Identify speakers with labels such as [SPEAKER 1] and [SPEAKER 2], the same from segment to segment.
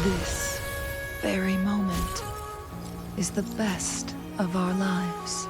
[SPEAKER 1] This very moment is the best of our lives.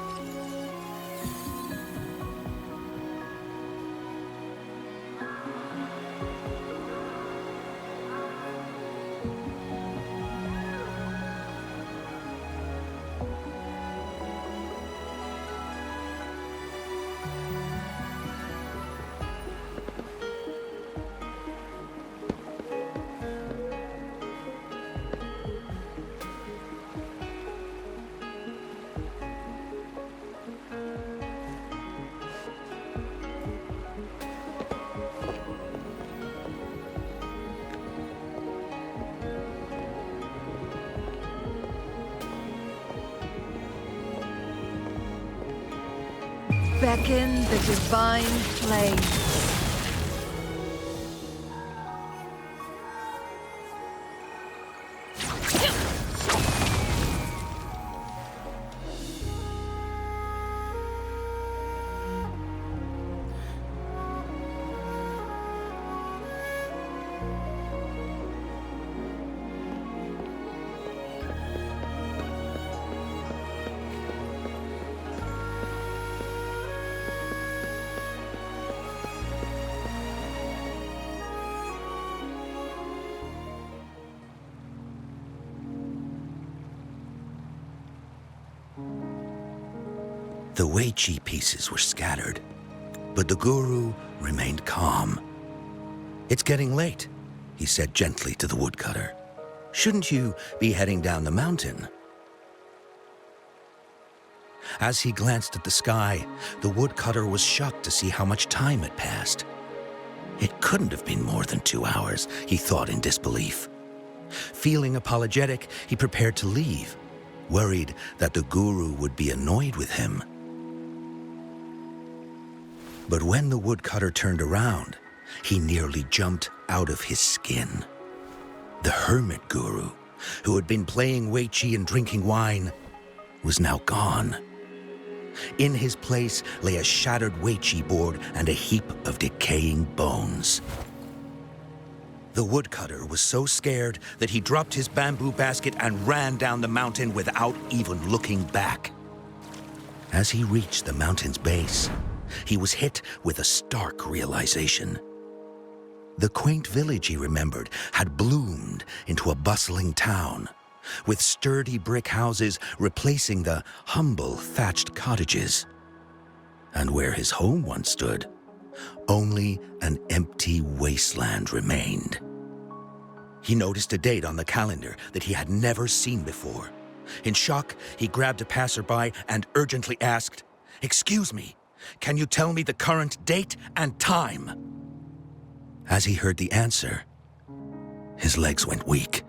[SPEAKER 1] Beckon the divine flames.
[SPEAKER 2] The Wei Chi pieces were scattered, but the guru remained calm. "It's getting late," he said gently to the woodcutter. "Shouldn't you be heading down the mountain?" As he glanced at the sky, the woodcutter was shocked to see how much time had passed. It couldn't have been more than 2 hours, he thought in disbelief. Feeling apologetic, he prepared to leave, worried that the guru would be annoyed with him. But when the woodcutter turned around, he nearly jumped out of his skin. The hermit guru, who had been playing Wei Chi and drinking wine, was now gone. In his place lay a shattered Wei Chi board and a heap of decaying bones. The woodcutter was so scared that he dropped his bamboo basket and ran down the mountain without even looking back. As he reached the mountain's base, he was hit with a stark realization. The quaint village he remembered had bloomed into a bustling town, with sturdy brick houses replacing the humble thatched cottages. And where his home once stood, only an empty wasteland remained. He noticed a date on the calendar that he had never seen before. In shock, he grabbed a passerby and urgently asked, "Excuse me, can you tell me the current date and time?" As he heard the answer, his legs went weak.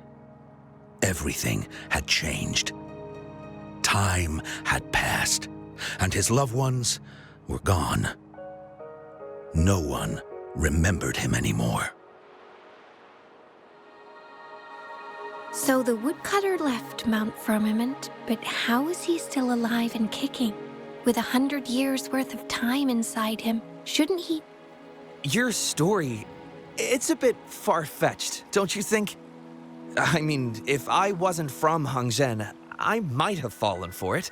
[SPEAKER 2] Everything had changed. Time had passed, and his loved ones were gone. No one remembered him anymore.
[SPEAKER 3] So the woodcutter left Mount Firmament, but how is he still alive and kicking? With 100 years worth of time inside him, shouldn't he?
[SPEAKER 4] Your story, it's a bit far-fetched, don't you think? I mean, if I wasn't from Hongzhen, I might have fallen for it.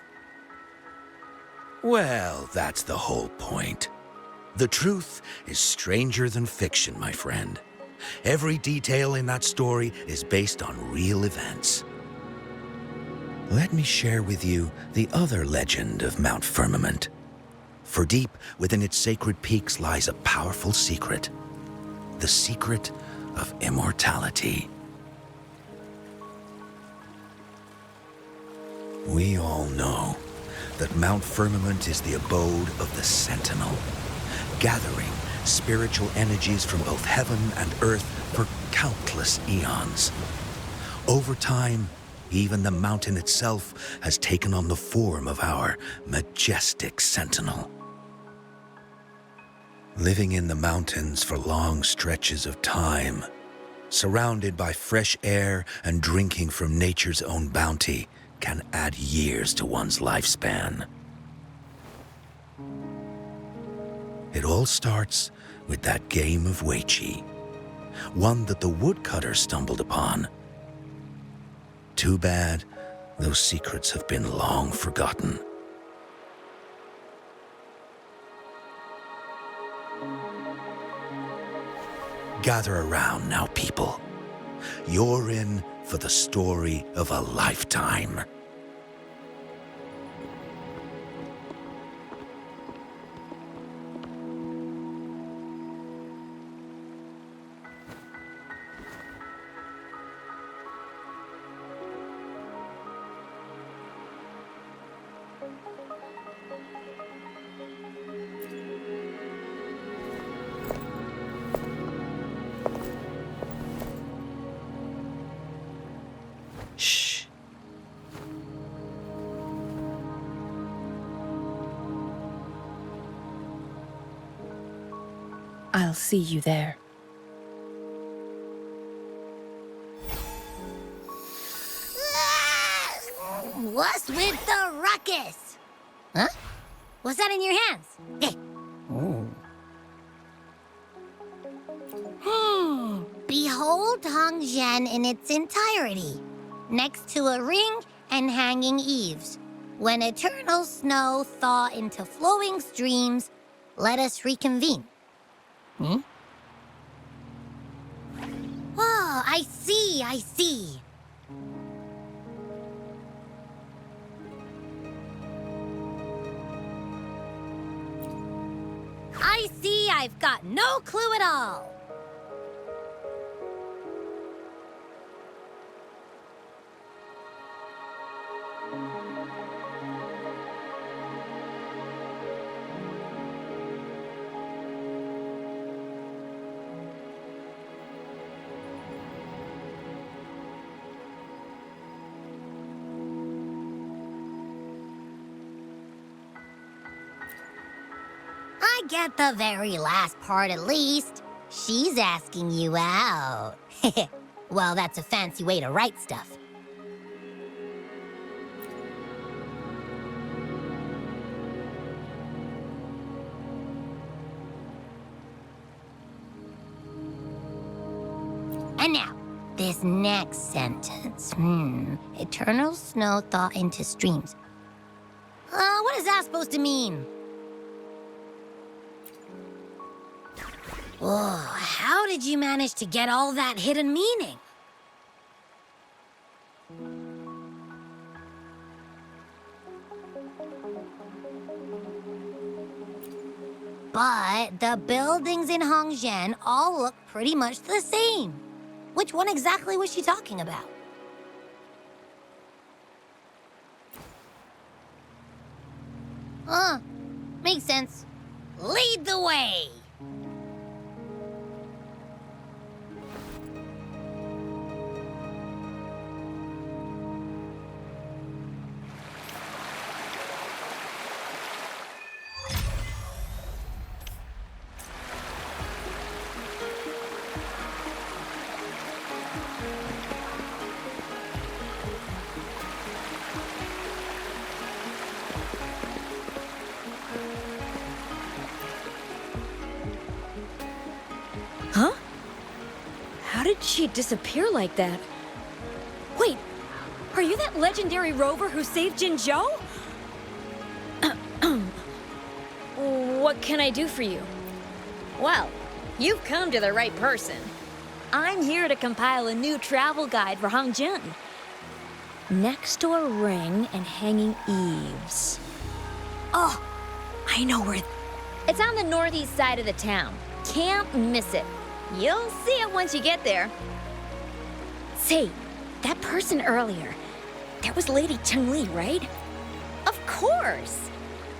[SPEAKER 2] Well, that's the whole point. The truth is stranger than fiction, my friend. Every detail in that story is based on real events. Let me share with you the other legend of Mount Firmament. For deep within its sacred peaks lies a powerful secret. The secret of immortality. We all know that Mount Firmament is the abode of the Sentinel, gathering spiritual energies from both heaven and earth for countless eons. Over time, even the mountain itself has taken on the form of our majestic sentinel. Living in the mountains for long stretches of time, surrounded by fresh air and drinking from nature's own bounty, can add years to one's lifespan. It all starts with that game of Wei Chi, one that the woodcutter stumbled upon. too bad those secrets have been long forgotten. Gather around now, people. You're in for the story of a lifetime. Shh.
[SPEAKER 1] I'll see you there.
[SPEAKER 5] What's with the ruckus? Huh? What's that in your hands? Eh. Behold Hongzhen in its entirety, next to a ring and hanging eaves. When eternal snow thaw into flowing streams, let us reconvene. Oh, I see, I see. I see I've got no clue at all. I get the very last part at least. She's asking you out. Well, that's a fancy way to write stuff. And now, this next sentence. Eternal snow thaw into streams. What is that supposed to mean? Whoa, how did you manage to get all that hidden meaning? But the buildings in Hongzhen all look pretty much the same. Which one exactly was she talking about? Makes sense. Lead the way!
[SPEAKER 6] Huh? How did she disappear like that? Wait, are you that legendary rover who saved Jinzhou? What can I do for you? Well, you've come to the right person. I'm here to compile a new travel guide for Hongzhen. Next to a ring and hanging eaves. Oh, I know where. It's on the northeast side of the town. Can't miss it. You'll see it once you get there. Say, that person earlier, that was Lady Changli, right? Of course!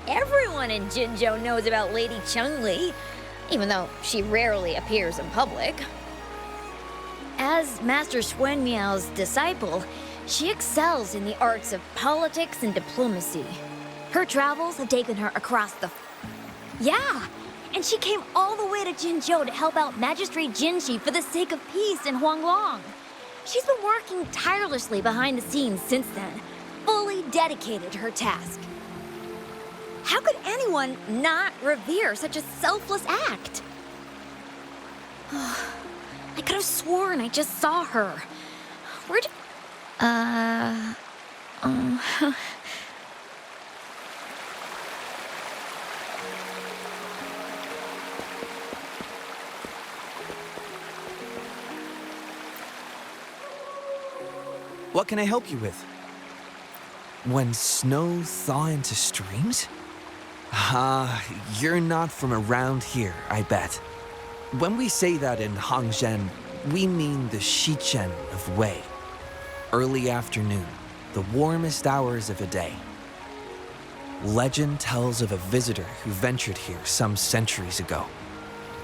[SPEAKER 6] Everyone in Jinzhou knows about Lady Changli, even though she rarely appears in public. As Master Xuan Miao's disciple, she excels in the arts of politics and diplomacy. Her travels have taken her across the... Yeah! And she came all the way to Jinzhou to help out Magistrate Jinxi for the sake of peace in Huanglong. She's been working tirelessly behind the scenes since then, fully dedicated to her task. How could anyone not revere such a selfless act? I could have sworn I just saw her.
[SPEAKER 3] Uh, um,
[SPEAKER 4] What can I help you with? When snow thaw into streams? You're not from around here, I bet. When we say that in Hangzhen, we mean the Shichen of Wei. Early afternoon, the warmest hours of a day. Legend tells of a visitor who ventured here some centuries ago.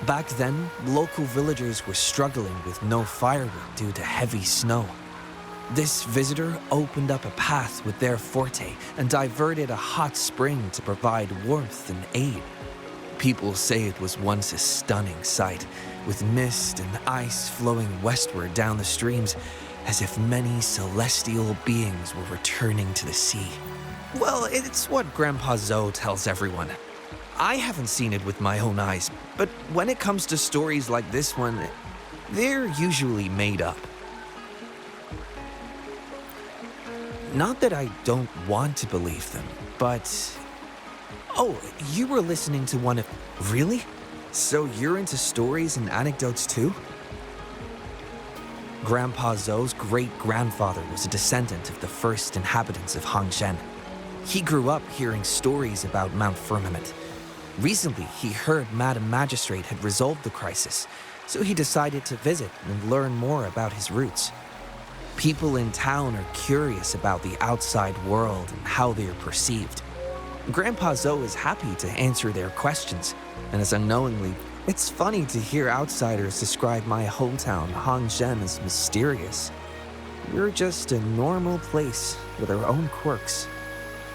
[SPEAKER 4] Back then, local villagers were struggling with no firewood due to heavy snow. This visitor opened up a path with their forte and diverted a hot spring to provide warmth and aid. People say it was once a stunning sight, with mist and ice flowing westward down the streams, as if many celestial beings were returning to the sea. Well, it's what Grandpa Zoe tells everyone. I haven't seen it with my own eyes, but when it comes to stories like this one, they're usually made up. Not that I don't want to believe them, but... Oh, you were listening to one of... Really? So you're into stories and anecdotes too? Grandpa Zoe's great-grandfather was a descendant of the first inhabitants of Hangzhen. He grew up hearing stories about Mount Firmament. Recently, he heard Madam Magistrate had resolved the crisis, so he decided to visit and learn more about his roots. People in town are curious about the outside world and how they are perceived. Grandpa Zoe is happy to answer their questions, and as unknowingly, it's funny to hear outsiders describe my hometown, Hangzhen, as mysterious. We're just a normal place with our own quirks.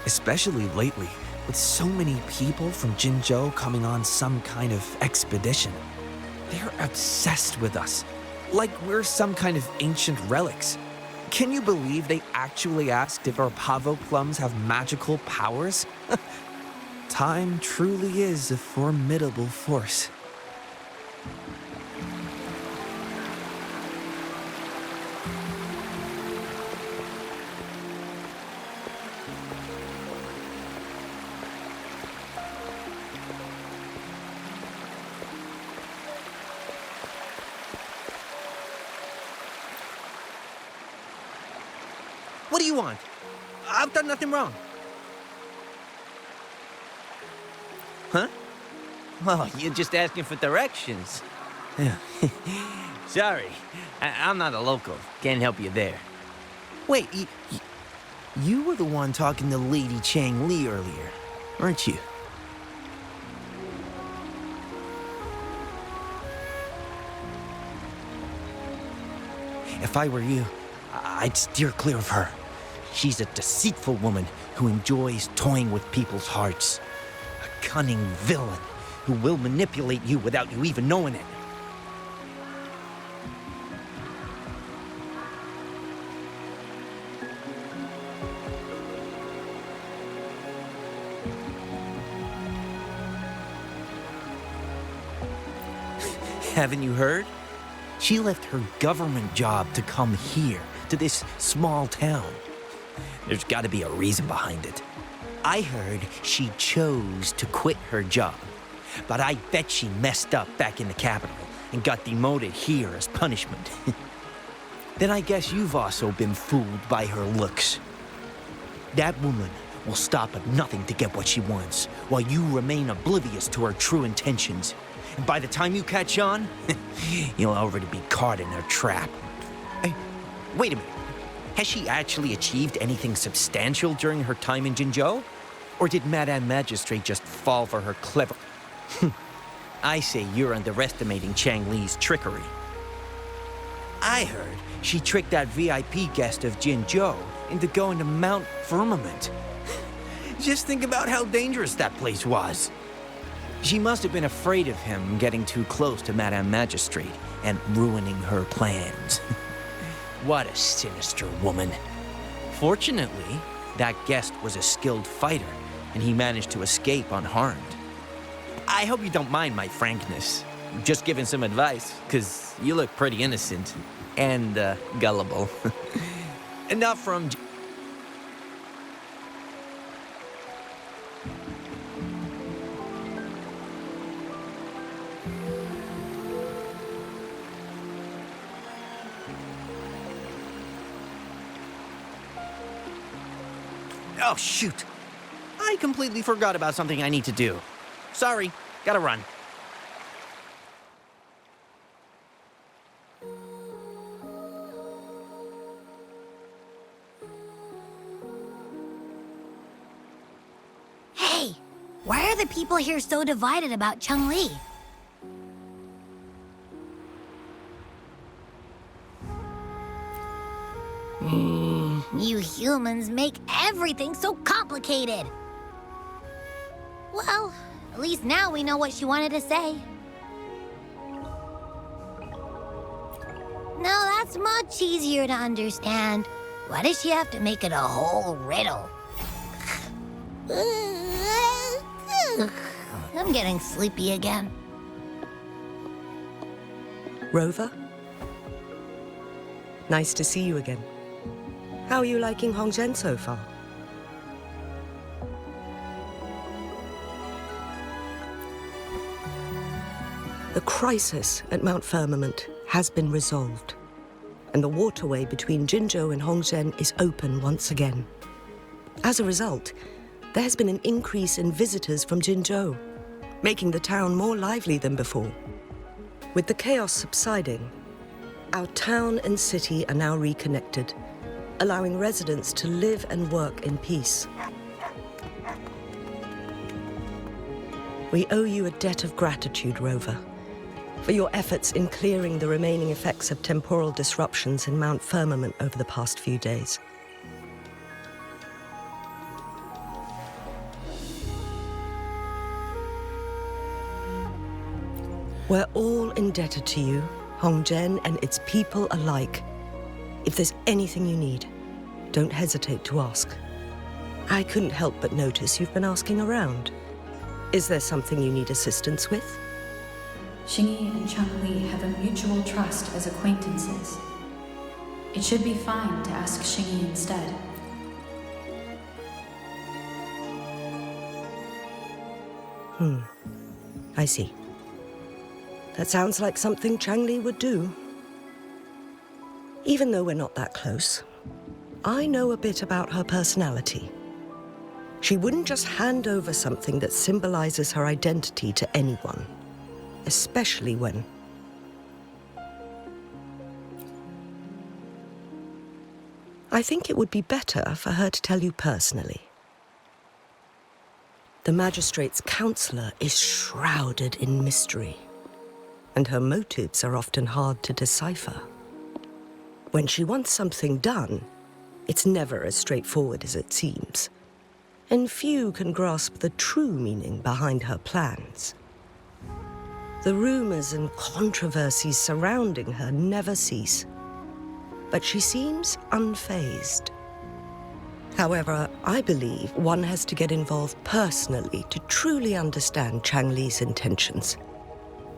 [SPEAKER 4] Especially lately, with so many people from Jinzhou coming on some kind of expedition. They're obsessed with us, like we're some kind of ancient relics. Can you believe they actually asked if our pavo plums have magical powers? Time truly is a formidable force.
[SPEAKER 7] What do you want? I've done nothing wrong. Huh? Well, you're just asking for directions. Sorry, I'm not a local. Can't help you there. Wait, you were the one talking to Lady Changli earlier, weren't you? If I were you, I'd steer clear of her. She's a deceitful woman who enjoys toying with people's hearts. A cunning villain who will manipulate you without you even knowing it. Haven't you heard? She left her government job to come here, to this small town. There's got to be a reason behind it. I heard she chose to quit her job, but I bet she messed up back in the capital and got demoted here as punishment. Then I guess you've also been fooled by her looks. That woman will stop at nothing to get what she wants, while you remain oblivious to her true intentions. And by the time you catch on, you'll already be caught in her trap. Hey, wait a minute. Has she actually achieved anything substantial during her time in Jinzhou? Or did Madame Magistrate just fall for her clever? I say you're underestimating Changli's trickery. I heard she tricked that VIP guest of Jinzhou into going to Mount Firmament. Just think about how dangerous that place was. She must have been afraid of him getting too close to Madame Magistrate and ruining her plans. What a sinister woman. Fortunately, that guest was a skilled fighter, and he managed to escape unharmed. I hope you don't mind my frankness. Just giving some advice, because you look pretty innocent and gullible. Enough from... Oh, shoot. I completely forgot about something I need to do. Sorry, gotta run.
[SPEAKER 5] Hey, why are the people here so divided about Changli? You humans make everything so complicated. Well, at least now we know what she wanted to say. No, that's much easier to understand. Why does she have to make it a whole riddle? I'm getting sleepy again.
[SPEAKER 8] Rover? Nice to see you again. How are you liking Hongzhen so far? The crisis at Mount Firmament has been resolved, and the waterway between Jinzhou and Hongzhen is open once again. As a result, there has been an increase in visitors from Jinzhou, making the town more lively than before. With the chaos subsiding, our town and city are now reconnected, allowing residents to live and work in peace. We owe you a debt of gratitude, Rover, for your efforts in clearing the remaining effects of temporal disruptions in Mount Firmament over the past few days. We're all indebted to you, Hongzhen and its people alike. If there's anything you need, don't hesitate to ask. I couldn't help but notice you've been asking around. Is there something you need assistance with?
[SPEAKER 9] Xingyi and Changli have a mutual trust as acquaintances. It should be fine to ask Xingyi instead.
[SPEAKER 8] I see. That sounds like something Changli would do. Even though we're not that close, I know a bit about her personality. She wouldn't just hand over something that symbolizes her identity to anyone, especially when... I think it would be better for her to tell you personally. The magistrate's counselor is shrouded in mystery, and her motives are often hard to decipher. When she wants something done, it's never as straightforward as it seems, and few can grasp the true meaning behind her plans. The rumors and controversies surrounding her never cease, but she seems unfazed. However, I believe one has to get involved personally to truly understand Changli's intentions,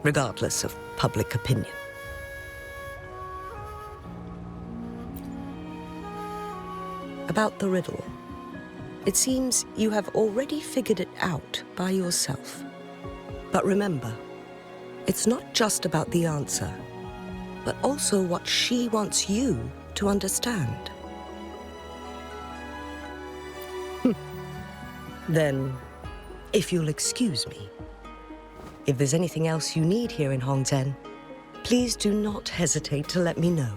[SPEAKER 8] regardless of public opinion. About the riddle, it seems you have already figured it out by yourself. But remember, it's not just about the answer, but also what she wants you to understand. Then, if you'll excuse me, if there's anything else you need here in Hongzhen, please do not hesitate to let me know.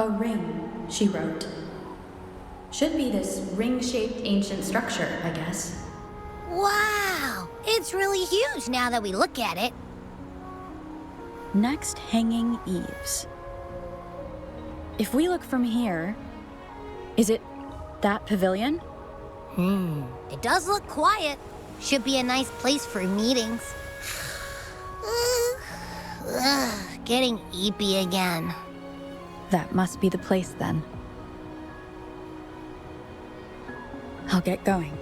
[SPEAKER 9] A ring, she wrote. Should be this ring-shaped ancient structure, I guess.
[SPEAKER 5] Wow! It's really huge now that we look at it.
[SPEAKER 10] Next, hanging eaves. If we look from here, is it that pavilion?
[SPEAKER 5] It does look quiet. Should be a nice place for meetings. Getting eepy again.
[SPEAKER 10] That must be the place then. I'll get going.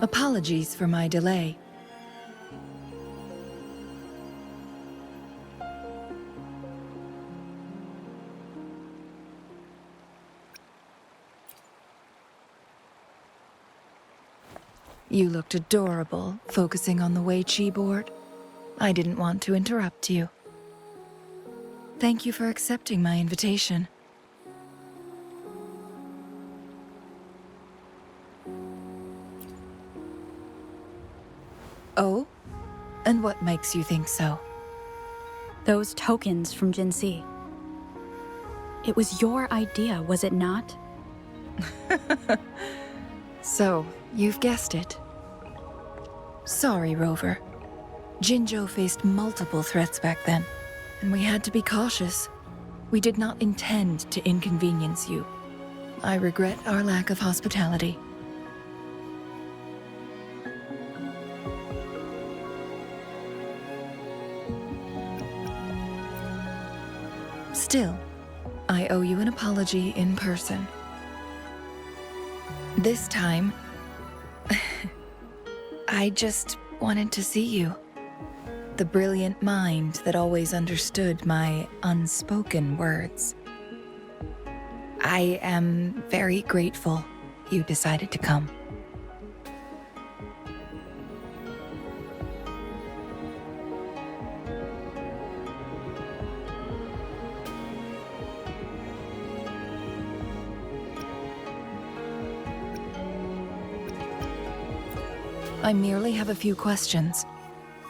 [SPEAKER 1] Apologies for my delay. You looked adorable, focusing on the Weiqi board. I didn't want to interrupt you. Thank you for accepting my invitation. Oh? And what makes you think so?
[SPEAKER 10] Those tokens from Jinxi. It was your idea, was it not?
[SPEAKER 1] So, you've guessed it. Sorry, Rover. Jinzhou faced multiple threats back then, and we had to be cautious. We did not intend to inconvenience you. I regret our lack of hospitality. Still, I owe you an apology in person. This time, I just wanted to see you. The brilliant mind that always understood my unspoken words. I am very grateful you decided to come. I merely have a few questions,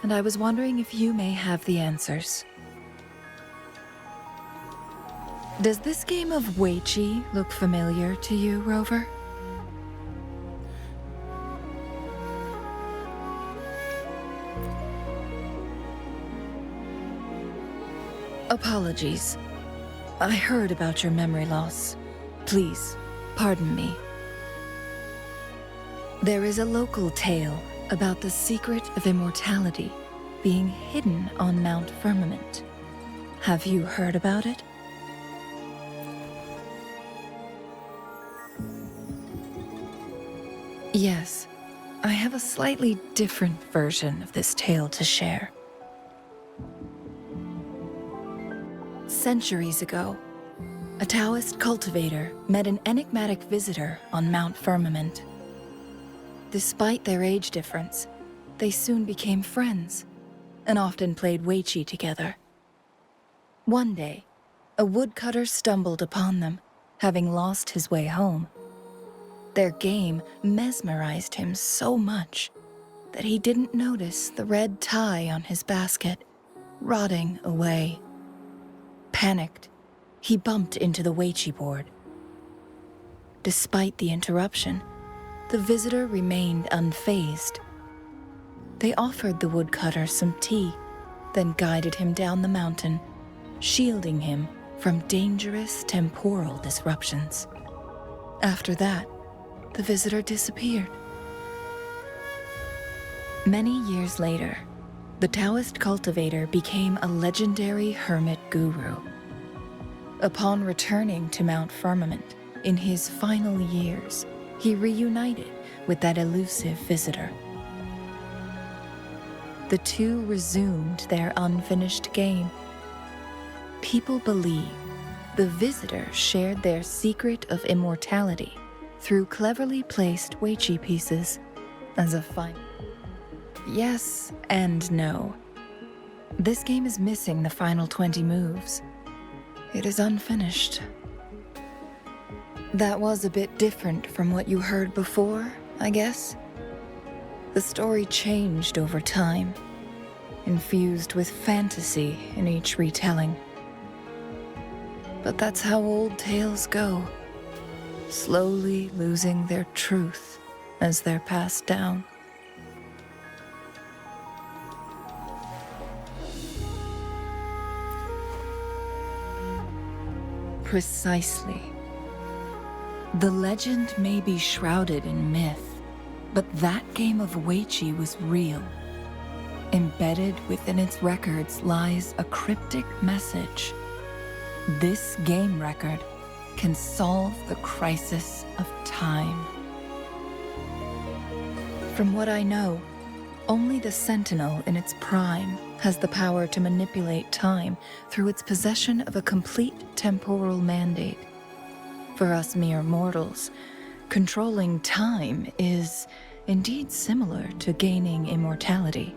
[SPEAKER 1] and I was wondering if you may have the answers. Does this game of Weiqi look familiar to you, Rover? Apologies. I heard about your memory loss. Please, pardon me. There is a local tale about the secret of immortality being hidden on Mount Firmament. Have you heard about it? Yes, I have a slightly different version of this tale to share. Centuries ago, a Taoist cultivator met an enigmatic visitor on Mount Firmament. Despite their age difference, They soon became friends and often played Weiqi together. One day, a woodcutter stumbled upon them, having lost his way home. Their game mesmerized him so much that he didn't notice the red tie on his basket, rotting away. Panicked, he bumped into the Weiqi board. Despite the interruption, the visitor remained unfazed. They offered the woodcutter some tea, then guided him down the mountain, shielding him from dangerous temporal disruptions. After that, the visitor disappeared. Many years later, the Taoist cultivator became a legendary hermit guru. Upon returning to Mount Firmament in his final years, he reunited with that elusive visitor. The two resumed their unfinished game. People believe the visitor shared their secret of immortality through cleverly placed Weiqi pieces as a final. Yes and no. This game is missing the final 20 moves. It is unfinished. That was a bit different from what you heard before, I guess. The story changed over time, infused with fantasy in each retelling. But that's how old tales go, slowly losing their truth as they're passed down. Precisely. The legend may be shrouded in myth, but that game of Weiqi was real. Embedded within its records lies a cryptic message. This game record can solve the crisis of time. From what I know, only the Sentinel in its prime has the power to manipulate time through its possession of a complete temporal mandate. For us mere mortals, controlling time is indeed similar to gaining immortality.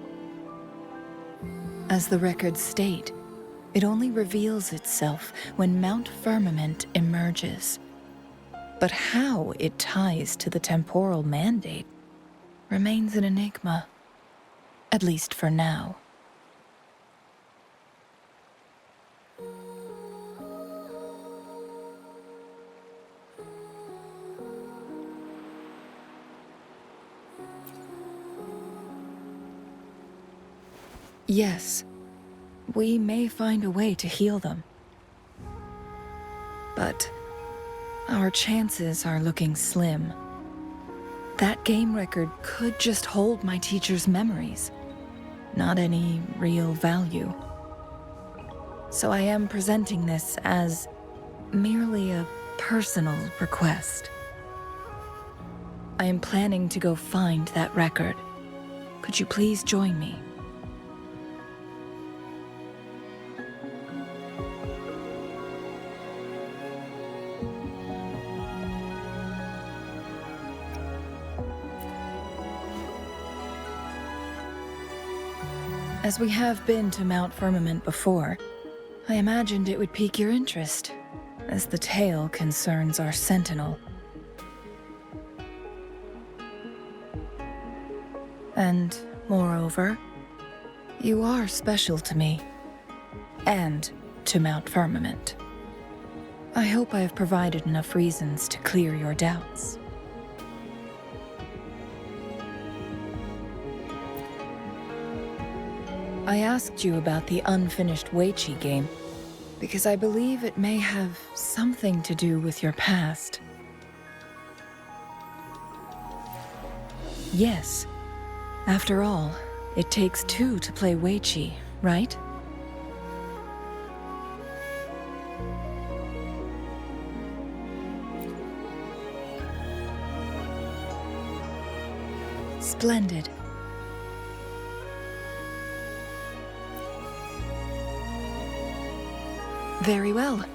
[SPEAKER 1] As the records state, it only reveals itself when Mount Firmament emerges. But how it ties to the temporal mandate remains an enigma, at least for now. Yes, we may find a way to heal them. But our chances are looking slim. That game record could just hold my teacher's memories, not any real value. So I am presenting this as merely a personal request. I am planning to go find that record. Could you please join me? As we have been to Mount Firmament before, I imagined it would pique your interest, as the tale concerns our Sentinel. And, moreover, you are special to me, and to Mount Firmament. I hope I have provided enough reasons to clear your doubts. I asked you about the unfinished Weiqi game because I believe it may have something to do with your past. Yes. After all, it takes two to play Weiqi, right? Splendid. Very well.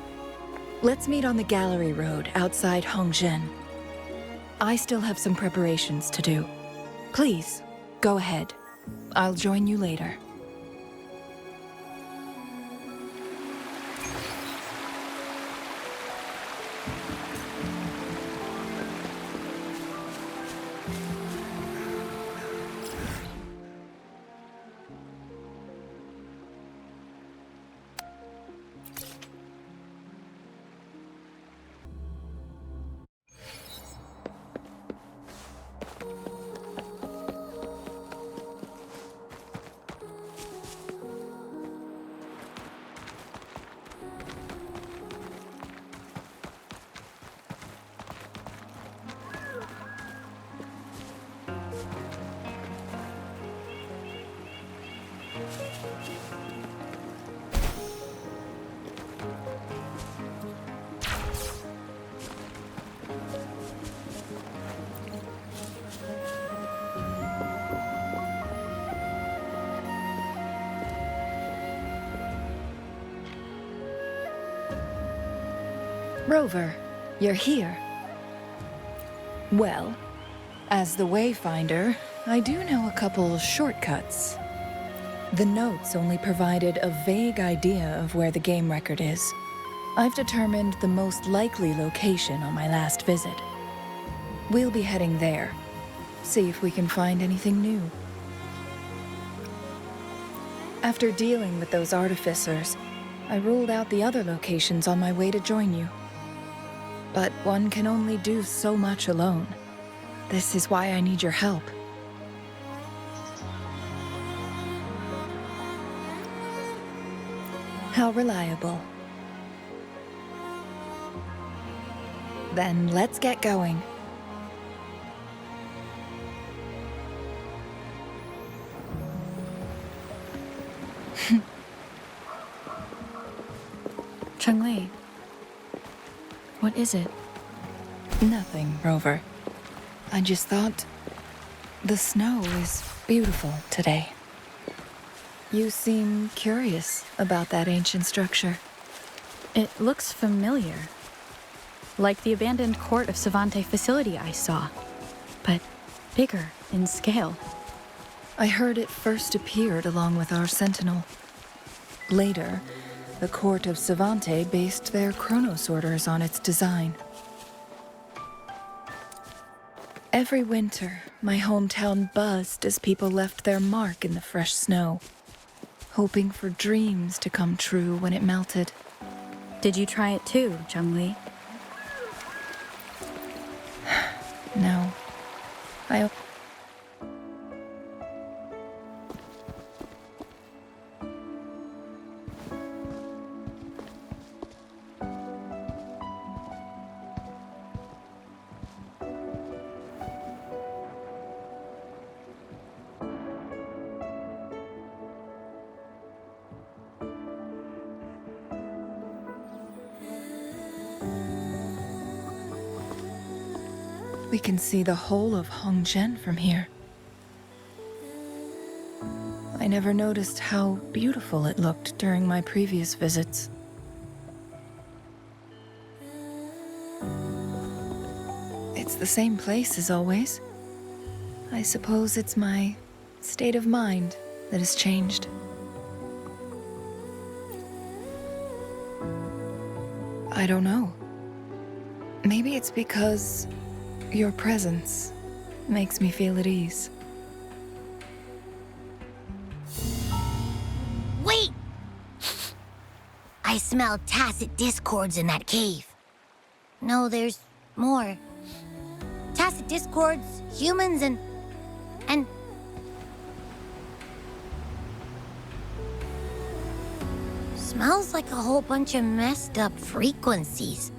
[SPEAKER 1] Let's meet on the Gallery Road outside Hongzhen. I still have some preparations to do. Please, go ahead. I'll join you later. Rover, you're here. Well, as the Wayfinder, I do know a couple shortcuts. The notes only provided a vague idea of where the game record is. I've determined the most likely location on my last visit. We'll be heading there. See if we can find anything new. After dealing with those artificers, I ruled out the other locations on my way to join you. But one can only do so much alone. This is why I need your help. How reliable. Then let's get going.
[SPEAKER 10] Changli, what is it?
[SPEAKER 1] Nothing, Rover. I just thought the snow is beautiful today. You seem curious about that ancient structure.
[SPEAKER 10] It looks familiar. Like the abandoned court of Savante facility I saw, but bigger in scale.
[SPEAKER 1] I heard it first appeared along with our sentinel. Later, the court of Savante based their Chronos orders on its design. Every winter, my hometown buzzed as people left their mark in the fresh snow, hoping for dreams to come true when it melted.
[SPEAKER 10] Did you try it too, Changli?
[SPEAKER 1] No. We can see the whole of Hongzhen from here. I never noticed how beautiful it looked during my previous visits. It's the same place as always. I suppose it's my state of mind that has changed. I don't know. Maybe it's because your presence makes me feel at ease.
[SPEAKER 5] Wait! I smell tacit discords in that cave. No, there's more. Tacit discords, humans, and... Smells like a whole bunch of messed up frequencies.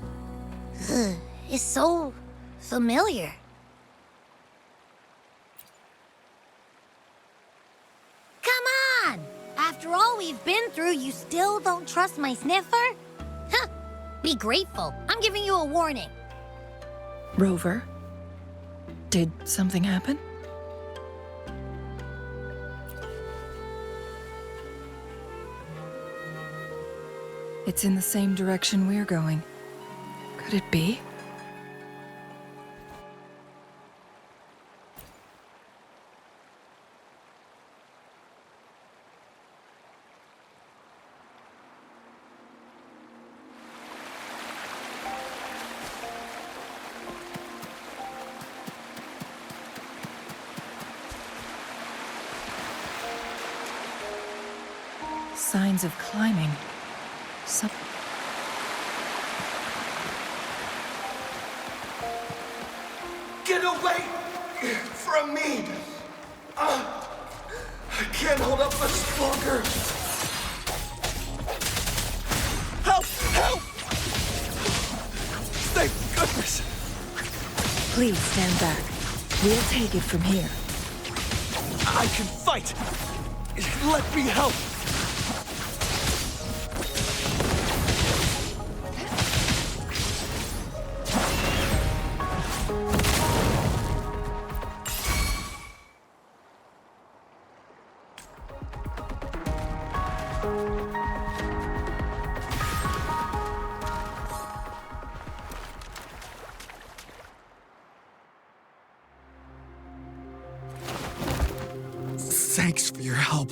[SPEAKER 5] Ugh, it's so familiar. Come on! After all we've been through, you still don't trust my sniffer? Huh! Be grateful. I'm giving you a warning.
[SPEAKER 1] Rover, did something happen? It's in the same direction we're going. Could it be? signs of climbing. Some...
[SPEAKER 11] Get away from me! I can't hold up much longer. Help! Help! Thank goodness!
[SPEAKER 1] Please stand back. We'll take it from here.
[SPEAKER 11] I can fight! Let me help! Thanks for your help.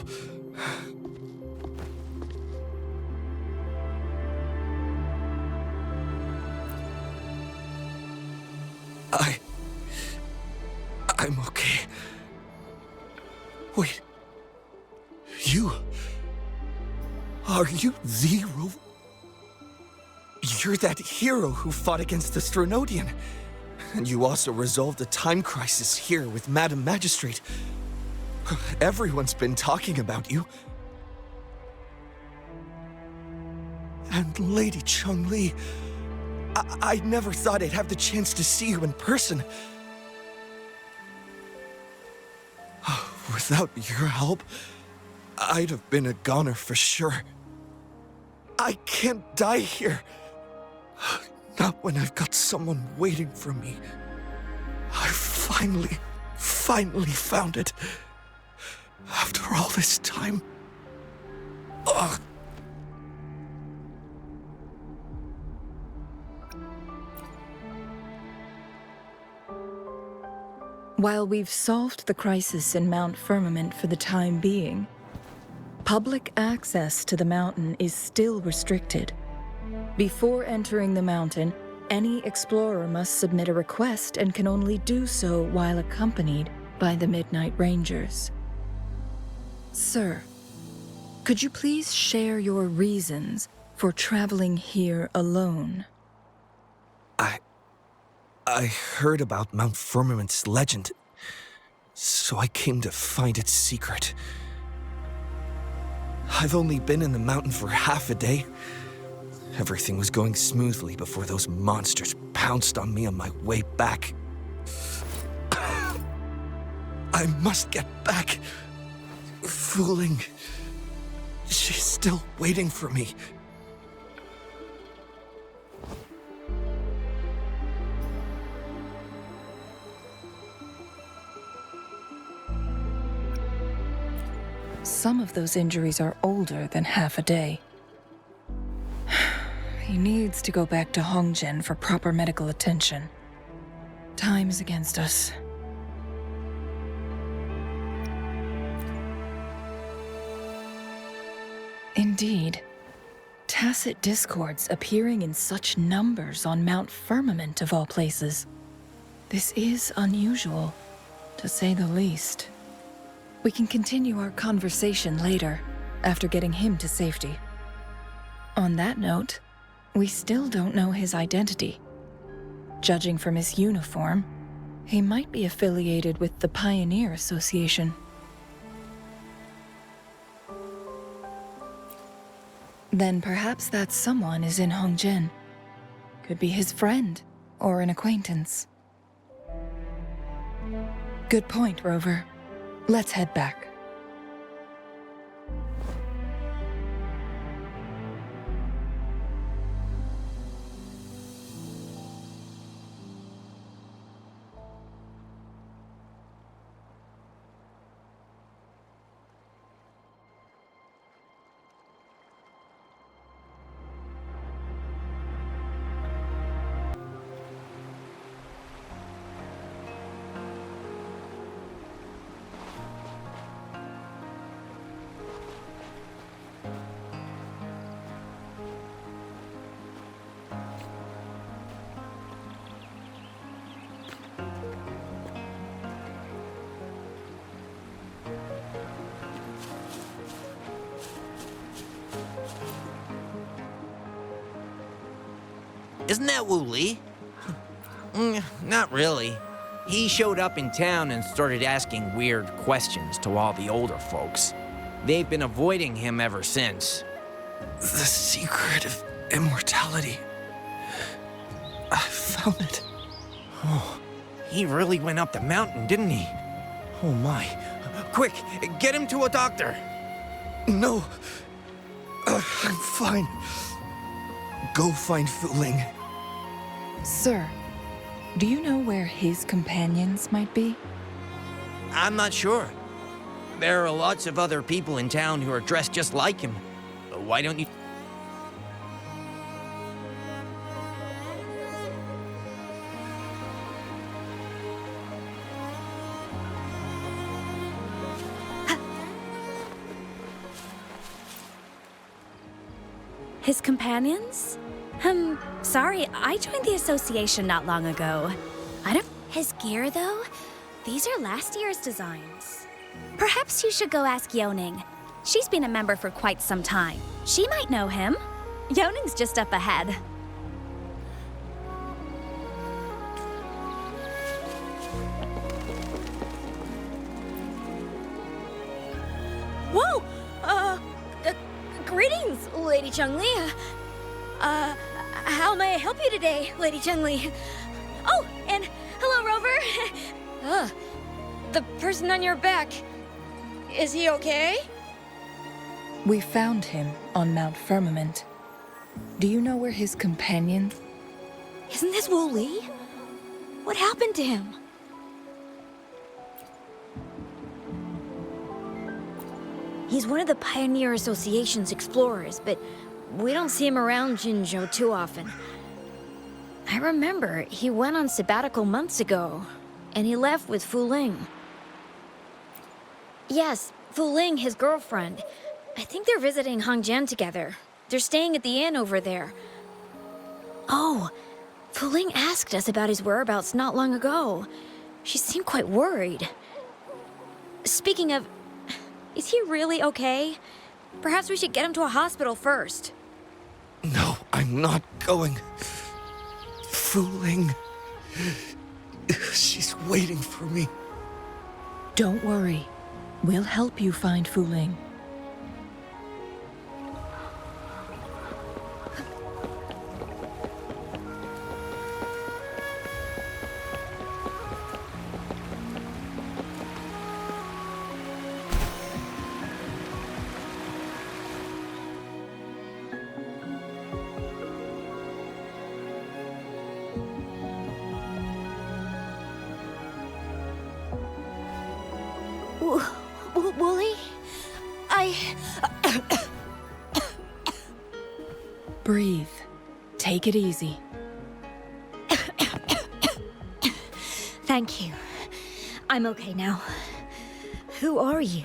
[SPEAKER 11] I'm okay. Wait. Are you the Rover? You're that hero who fought against the Stronodian. And you also resolved a time crisis here with Madam Magistrate. Everyone's been talking about you. And Lady Changli, I never thought I'd have the chance to see you in person. Without your help, I'd have been a goner for sure. I can't die here. Not when I've got someone waiting for me. I finally found it. After all this time. Ugh.
[SPEAKER 1] While we've solved the crisis in Mount Firmament for the time being, public access to the mountain is still restricted. Before entering the mountain, any explorer must submit a request and can only do so while accompanied by the Midnight Rangers. Sir, could you please share your reasons for traveling here alone?
[SPEAKER 11] I heard about Mount Firmament's legend, so I came to find its secret. I've only been in the mountain for half a day. Everything was going smoothly before those monsters pounced on me on my way back. I must get back. Fooling. She's still waiting for me.
[SPEAKER 1] Some of those injuries are older than half a day. He needs to go back to Hongjian for proper medical attention. Time is against us. Indeed. Tacit discords appearing in such numbers on Mount Firmament of all places. This is unusual, to say the least. We can continue our conversation later, after getting him to safety. On that note, we still don't know his identity. Judging from his uniform, he might be affiliated with the Pioneer Association. Then perhaps that someone is in Hongjian. Could be his friend, or an acquaintance. Good point, Rover. Let's head back.
[SPEAKER 7] Isn't that Wu Li? Not really. He showed up in town and started asking weird questions to all the older folks. They've been avoiding him ever since.
[SPEAKER 11] The secret of immortality. I found it.
[SPEAKER 7] Oh, he really went up the mountain, didn't he? Oh my. Quick, get him to a doctor.
[SPEAKER 11] No. I'm fine. Go find Fu Ling.
[SPEAKER 1] Sir, do you know where his companions might be?
[SPEAKER 7] I'm not sure. There are lots of other people in town who are dressed just like him. Why don't you...
[SPEAKER 10] His companions? Sorry, I joined the association not long ago. I don't...
[SPEAKER 12] His gear, though? These are last year's designs. Perhaps you should go ask Yoning. She's been a member for quite some time. She might know him. Yoning's just up ahead.
[SPEAKER 6] Whoa! Greetings, Lady Changli. How may I help you today, Lady Changli? Oh, and hello, Rover. The person on your back, is he okay?
[SPEAKER 1] We found him on Mount Firmament. Do you know where his companion...
[SPEAKER 6] Isn't this Wu Li? What happened to him? He's one of the Pioneer Association's explorers, but we don't see him around Jinzhou too often. I remember he went on sabbatical months ago, and he left with Fu Ling. Yes, Fu Ling, his girlfriend. I think they're visiting Hangjian together. They're staying at the inn over there. Oh, Fu Ling asked us about his whereabouts not long ago. She seemed quite worried. Speaking of, is he really okay? Perhaps we should get him to a hospital first.
[SPEAKER 11] No, I'm not going. Fu Ling. She's waiting for me.
[SPEAKER 1] Don't worry. We'll help you find Fu Ling.
[SPEAKER 6] Wooly?
[SPEAKER 1] Breathe. Take it easy.
[SPEAKER 6] Thank you. I'm okay now. Who are you?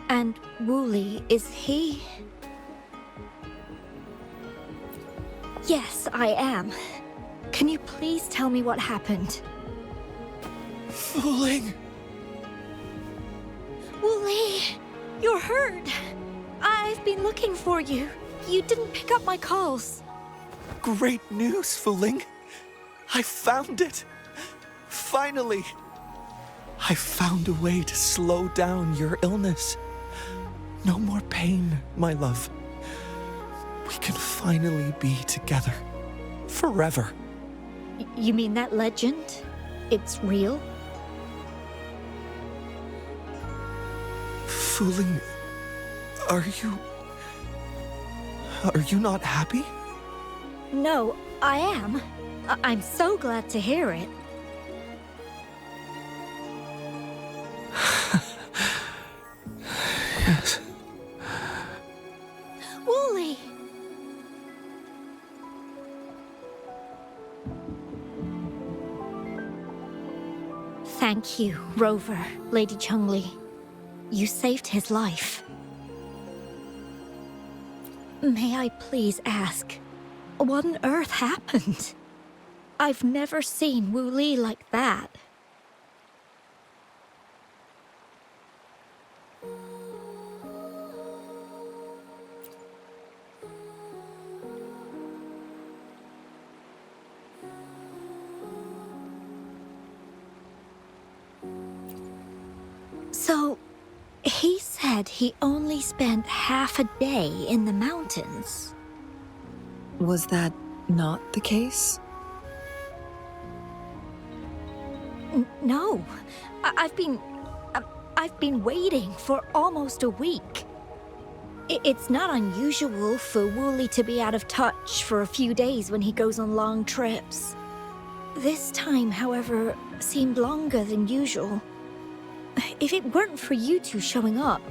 [SPEAKER 6] And Wooly, is he? Yes, I am. Can you please tell me what happened?
[SPEAKER 11] Fu Ling.
[SPEAKER 6] Wooly, you're hurt. I've been looking for you. You didn't pick up my calls.
[SPEAKER 11] Great news, Fu Ling. I found it. Finally. I found a way to slow down your illness. No more pain, my love. We can finally be together. Forever.
[SPEAKER 6] You mean that legend? It's real?
[SPEAKER 11] Fu Ling, are you not happy?
[SPEAKER 6] No, I am. I'm so glad to hear it.
[SPEAKER 11] Yes.
[SPEAKER 6] Wooly! Thank you, Rover, Lady Changli. You saved his life. May I please ask, what on earth happened? I've never seen Wu Li like that.
[SPEAKER 13] So, he said he only spent half a day in the mountains.
[SPEAKER 1] Was that not the case?
[SPEAKER 13] No. I've been waiting for almost a week. It's not unusual for Wooly to be out of touch for a few days when he goes on long trips. This time, however, seemed longer than usual. If it weren't for you two showing up,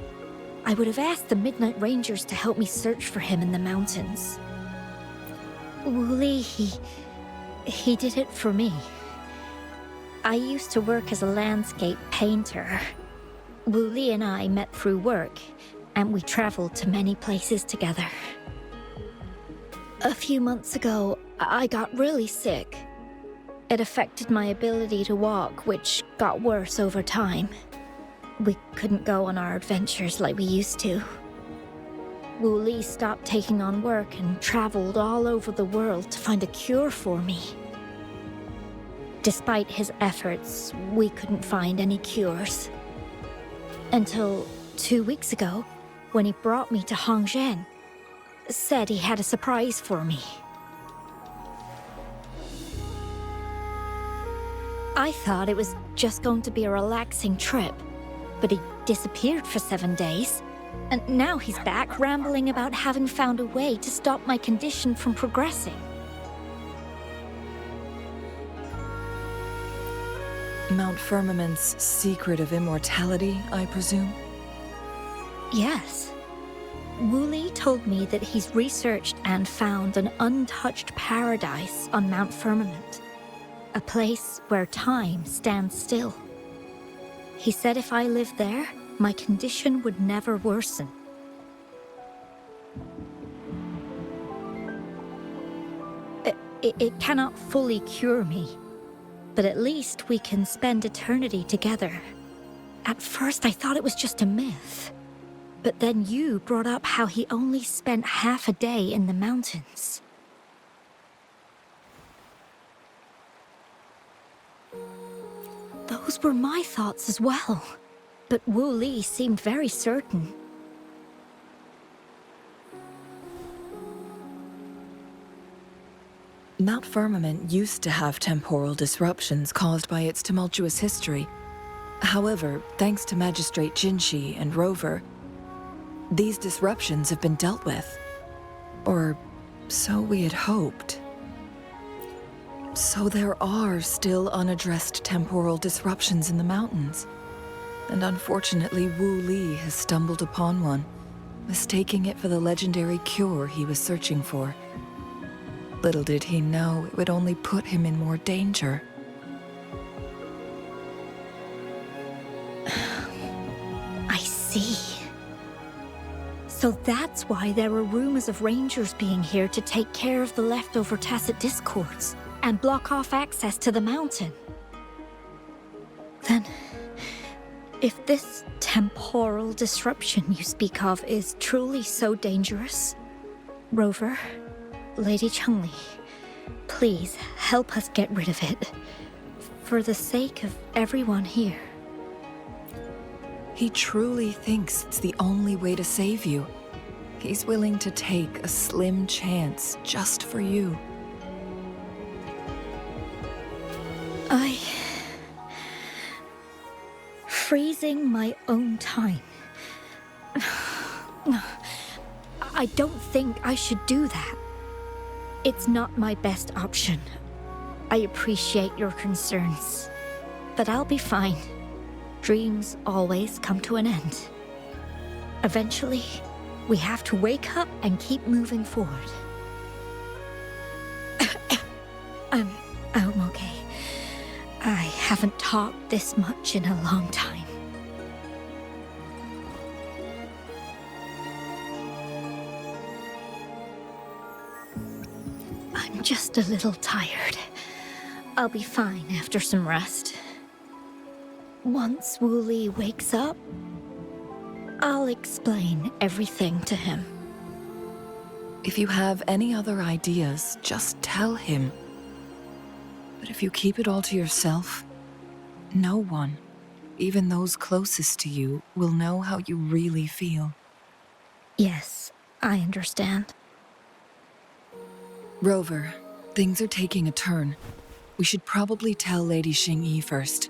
[SPEAKER 13] I would have asked the Midnight Rangers to help me search for him in the mountains. Wooly, he did it for me. I used to work as a landscape painter. Wooly and I met through work, and we traveled to many places together. A few months ago, I got really sick. It affected my ability to walk, which got worse over time. We couldn't go on our adventures like we used to. Wooly stopped taking on work and traveled all over the world to find a cure for me. Despite his efforts, we couldn't find any cures. Until 2 weeks ago, when he brought me to Hongzhen, said he had a surprise for me. I thought it was just going to be a relaxing trip, but he disappeared for 7 days, and now he's back rambling about having found a way to stop my condition from progressing.
[SPEAKER 1] Mount Firmament's secret of immortality, I presume?
[SPEAKER 13] Yes. Wooly told me that he's researched and found an untouched paradise on Mount Firmament. A place where time stands still. He said if I lived there, my condition would never worsen. It cannot fully cure me, but at least we can spend eternity together. At first I thought it was just a myth, but then you brought up how he only spent half a day in the mountains. Those were my thoughts as well, but Wooly seemed very certain.
[SPEAKER 1] Mount Firmament used to have temporal disruptions caused by its tumultuous history. However, thanks to Magistrate Jinshi and Rover, these disruptions have been dealt with. Or so we had hoped. So there are still unaddressed temporal disruptions in the mountains. And unfortunately, Wu Li has stumbled upon one, mistaking it for the legendary cure he was searching for. Little did he know it would only put him in more danger.
[SPEAKER 13] I see. So that's why there were rumors of rangers being here to take care of the leftover tacit discords and block off access to the mountain. Then, if this temporal disruption you speak of is truly so dangerous, Rover, Lady Changli, please help us get rid of it, for the sake of everyone here.
[SPEAKER 1] He truly thinks it's the only way to save you. He's willing to take a slim chance just for you.
[SPEAKER 13] Freezing my own time. I don't think I should do that. It's not my best option. I appreciate your concerns, but I'll be fine. Dreams always come to an end. Eventually, we have to wake up and keep moving forward. I'm okay. I haven't talked this much in a long time. I'm just a little tired. I'll be fine after some rest. Once Wooly wakes up, I'll explain everything to him.
[SPEAKER 1] If you have any other ideas, just tell him. But if you keep it all to yourself, no one, even those closest to you will know how you really feel.
[SPEAKER 13] Yes, I understand.
[SPEAKER 1] Rover, things are taking a turn. We should probably tell Lady Xingyi first.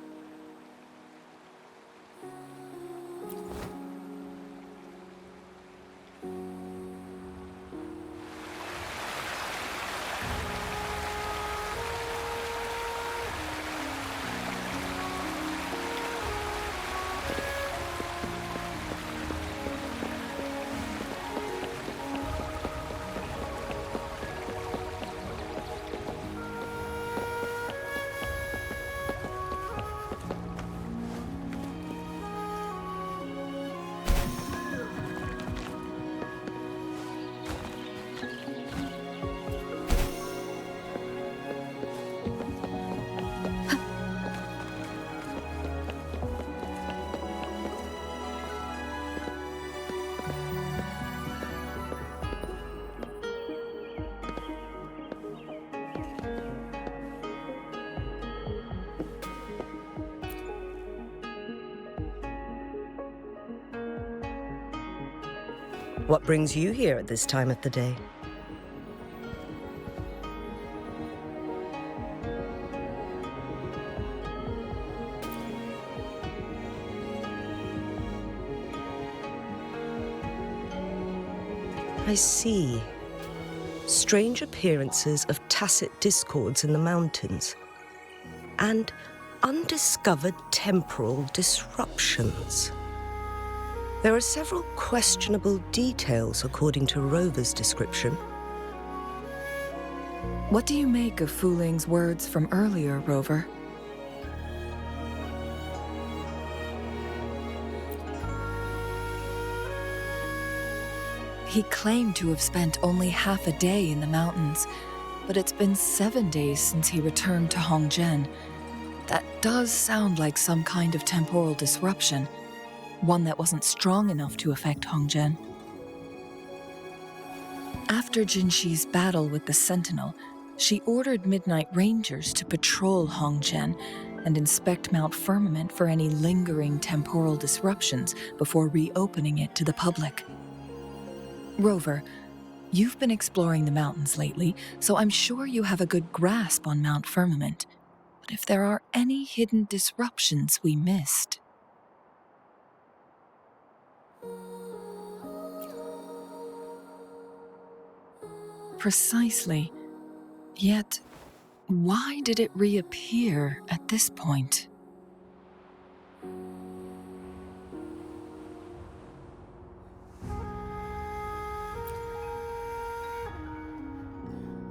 [SPEAKER 8] What brings you here at this time of the day? I see. Strange appearances of tacit discords in the mountains, and undiscovered temporal disruptions. There are several questionable details according to Rover's description.
[SPEAKER 1] What do you make of Fu Ling's words from earlier, Rover? He claimed to have spent only half a day in the mountains, but it's been 7 days since he returned to Hongzhen. That does sound like some kind of temporal disruption, one that wasn't strong enough to affect Hongzhen. After Jinxi's battle with the Sentinel, she ordered Midnight Rangers to patrol Hongzhen and inspect Mount Firmament for any lingering temporal disruptions before reopening it to the public. Rover, you've been exploring the mountains lately, so I'm sure you have a good grasp on Mount Firmament. But if there are any hidden disruptions we missed... Precisely. Yet, why did it reappear at this point?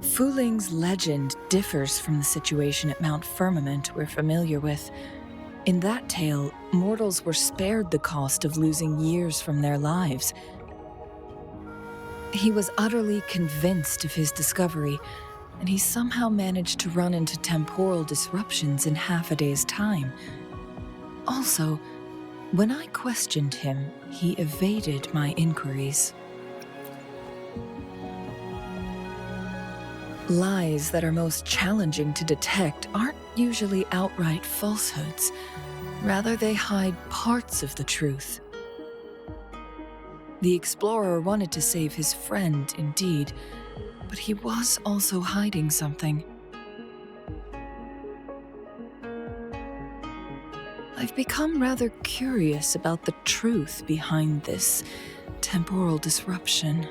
[SPEAKER 1] Fu Ling's legend differs from the situation at Mount Firmament we're familiar with. In that tale, mortals were spared the cost of losing years from their lives. He was utterly convinced of his discovery, and he somehow managed to run into temporal disruptions in half a day's time. Also, when I questioned him, he evaded my inquiries. Lies that are most challenging to detect aren't usually outright falsehoods. Rather, they hide parts of the truth. The explorer wanted to save his friend, indeed, but he was also hiding something. I've become rather curious about the truth behind this temporal disruption.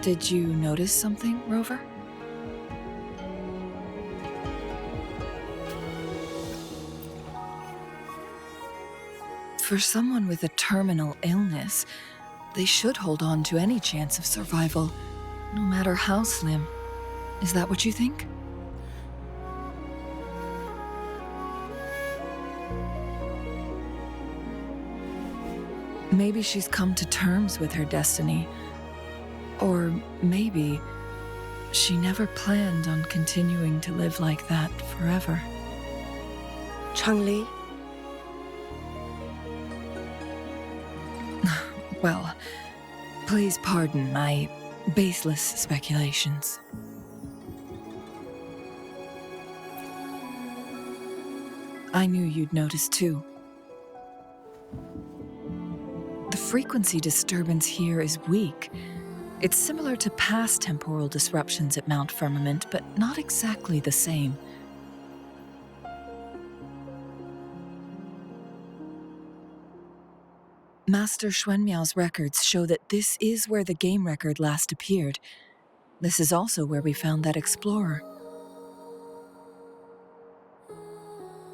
[SPEAKER 1] Did you notice something, Rover? For someone with a terminal illness, they should hold on to any chance of survival, no matter how slim. Is that what you think? Maybe she's come to terms with her destiny. Or maybe she never planned on continuing to live like that forever.
[SPEAKER 8] Changli?
[SPEAKER 1] Well, please pardon my baseless speculations. I knew you'd notice too. The frequency disturbance here is weak. It's similar to past temporal disruptions at Mount Firmament, but not exactly the same. Master Xuanmiao's records show that this is where the game record last appeared. This is also where we found that explorer.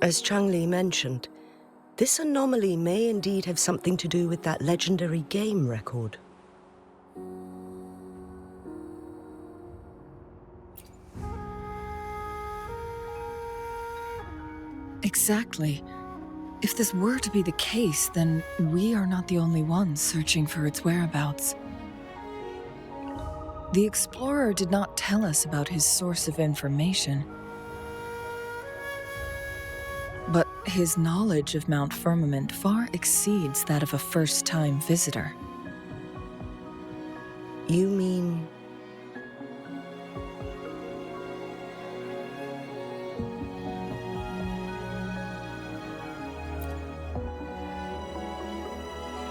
[SPEAKER 8] As Changli mentioned, this anomaly may indeed have something to do with that legendary game record.
[SPEAKER 1] Exactly. If this were to be the case, then we are not the only ones searching for its whereabouts. The explorer did not tell us about his source of information. But his knowledge of Mount Firmament far exceeds that of a first-time visitor.
[SPEAKER 8] You mean...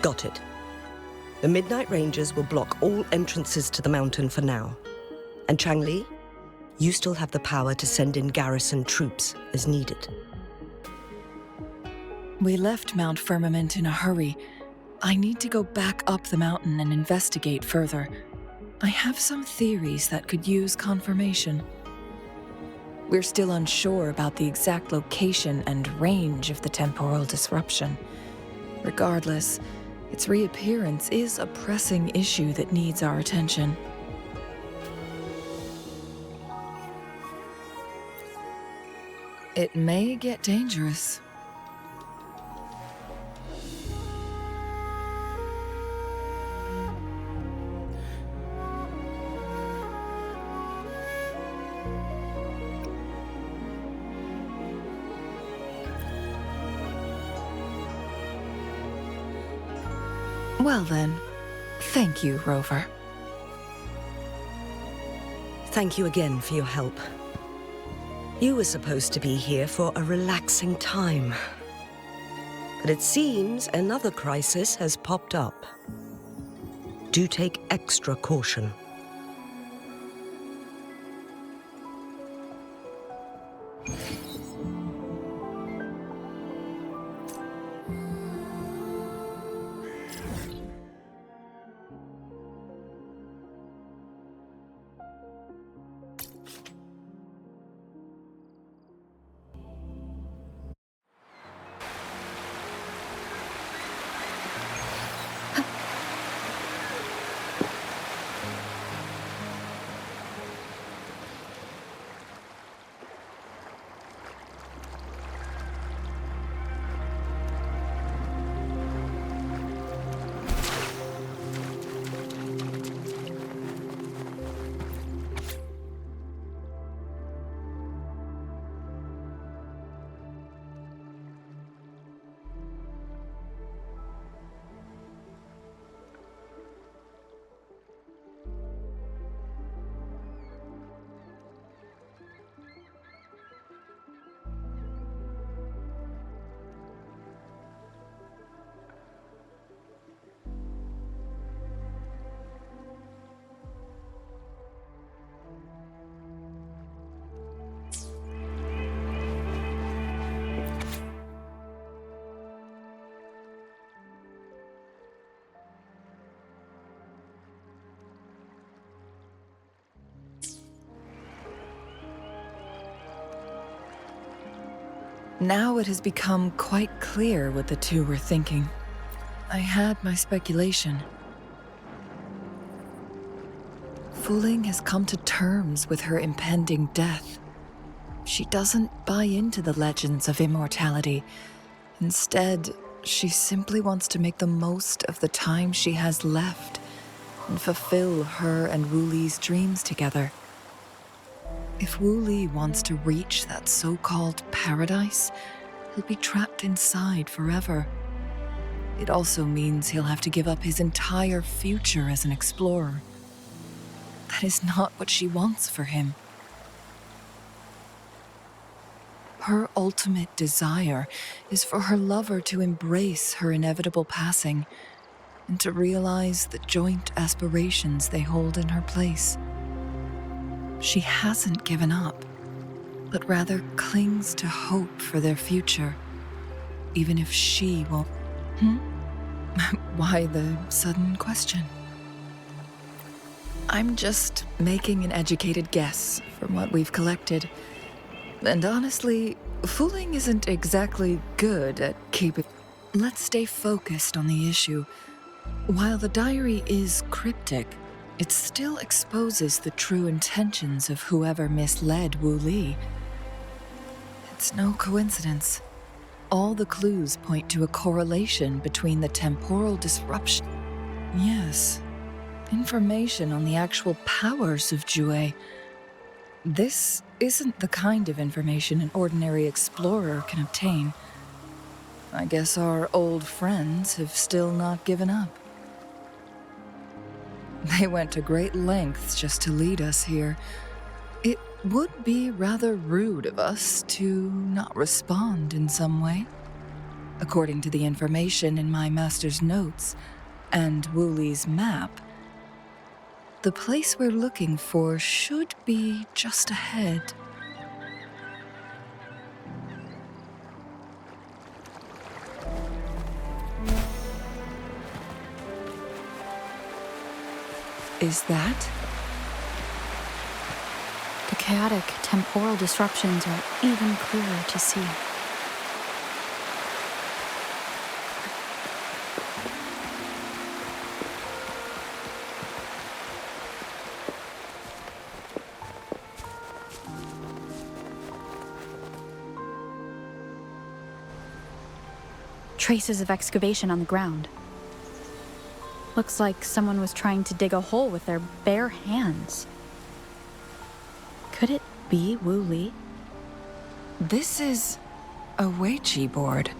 [SPEAKER 8] Got it. The Midnight Rangers will block all entrances to the mountain for now. And Changli, you still have the power to send in garrison troops as needed.
[SPEAKER 1] We left Mount Firmament in a hurry. I need to go back up the mountain and investigate further. I have some theories that could use confirmation. We're still unsure about the exact location and range of the temporal disruption. Regardless, its reappearance is a pressing issue that needs our attention. It may get dangerous. Well then, thank you, Rover.
[SPEAKER 8] Thank you again for your help. You were supposed to be here for a relaxing time. But it seems another crisis has popped up. Do take extra caution.
[SPEAKER 1] Now it has become quite clear what the two were thinking. I had my speculation. Fu Ling has come to terms with her impending death. She doesn't buy into the legends of immortality. Instead, she simply wants to make the most of the time she has left and fulfill her and Wu Li's dreams together. If Wu Li wants to reach that so-called paradise, he'll be trapped inside forever. It also means he'll have to give up his entire future as an explorer. That is not what she wants for him. her ultimate desire is for her lover to embrace her inevitable passing and to realize the joint aspirations they hold in her place. She hasn't given up, but rather clings to hope for their future, even if she won't. Why the sudden question? I'm just making an educated guess from what we've collected. And honestly, fooling isn't exactly good at keeping... Let's stay focused on the issue. While the diary is cryptic, it still exposes the true intentions of whoever misled Wu Li. It's no coincidence. All the clues point to a correlation between the temporal disruption. Yes, information on the actual powers of Jue. This isn't the kind of information an ordinary explorer can obtain. I guess our old friends have still not given up. They went to great lengths just to lead us here. It would be rather rude of us to not respond in some way. According to the information in my master's notes and Wu Li's map, the place we're looking for should be just ahead. Is that?
[SPEAKER 10] The chaotic temporal disruptions are even clearer to see. Traces of excavation on the ground. Looks like someone was trying to dig a hole with their bare hands. Could it be Wu Li?
[SPEAKER 1] This is a Weiqi board.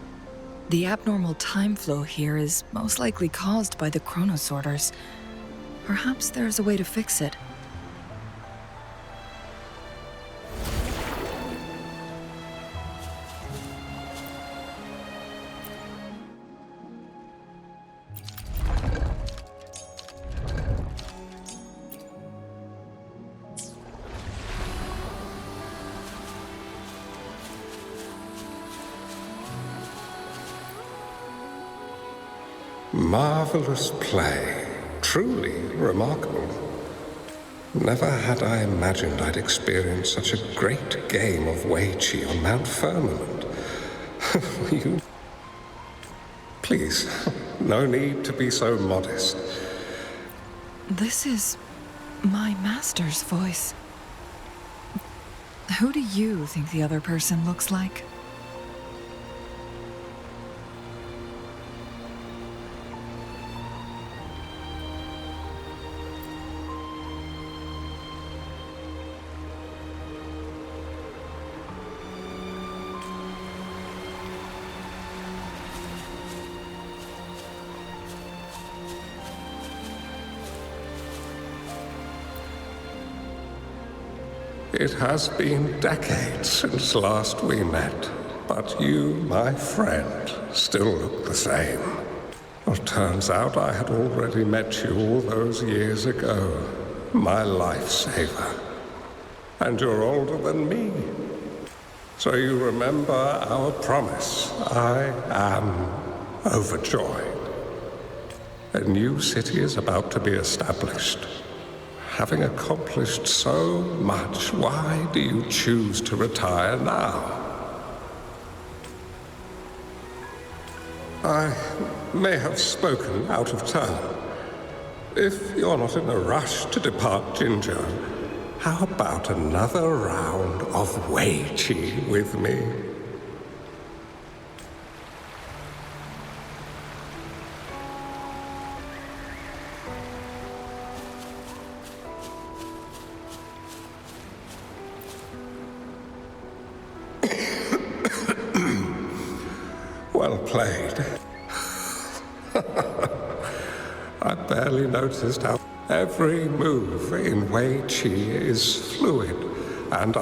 [SPEAKER 1] The abnormal time flow here is most likely caused by the chronosorters. Perhaps there's a way to fix it.
[SPEAKER 14] Marvelous play. Truly remarkable. Never had I imagined I'd experience such a great game of Weiqi on Mount Firmament. You... Please, no need to be so modest.
[SPEAKER 1] This is my master's voice. Who do you think the other person looks like?
[SPEAKER 14] It has been decades since last we met, but you, my friend, still look the same. Well, turns out I had already met you all those years ago, my lifesaver. And you're older than me. So you remember our promise. I am overjoyed. A new city is about to be established. Having accomplished so much, why do you choose to retire now? I may have spoken out of turn. If you're not in a rush to depart Jinzhou, how about another round of Weiqi with me? Well played. I barely noticed how every move in Weiqi is fluid and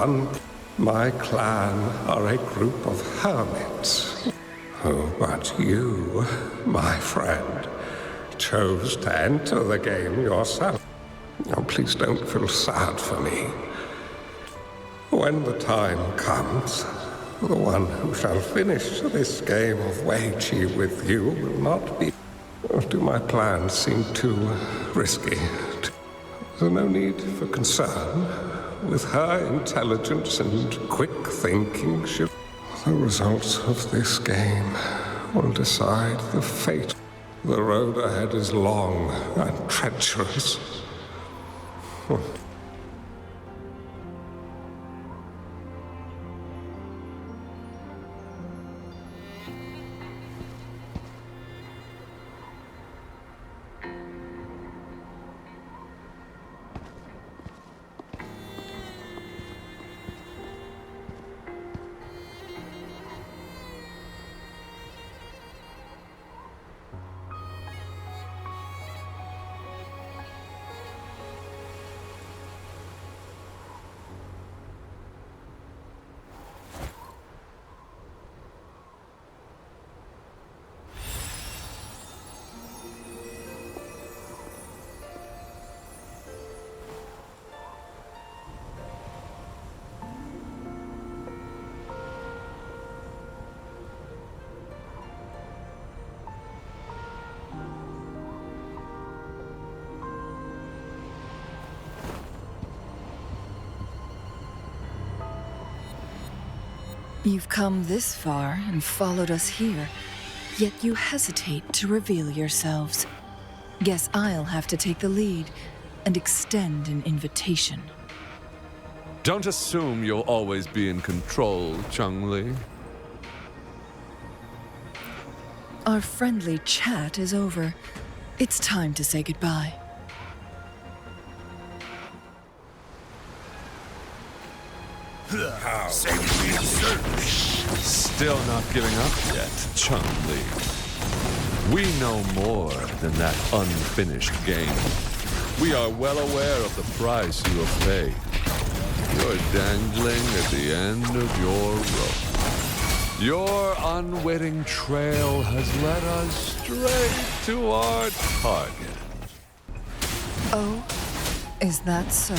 [SPEAKER 14] My clan are a group of hermits. Oh, but you, my friend, chose to enter the game yourself. Oh, please don't feel sad for me. When the time comes, the one who shall finish this game of Weiqi with you will not be... Or do my plans seem too risky? There's no need for concern. With her intelligence and quick thinking, the results of this game will decide the fate. The road ahead is long and treacherous.
[SPEAKER 1] You've come this far and followed us here, yet you hesitate to reveal yourselves. Guess I'll have to take the lead and extend an invitation.
[SPEAKER 15] Don't assume you'll always be in control, Changli.
[SPEAKER 1] Our friendly chat is over. It's time to say goodbye.
[SPEAKER 15] How? Still not giving up yet, Changli. We know more than that unfinished game. We are well aware of the price you have paid. You're dangling at the end of your rope. Your unwitting trail has led us straight to our target.
[SPEAKER 1] Oh, is that so?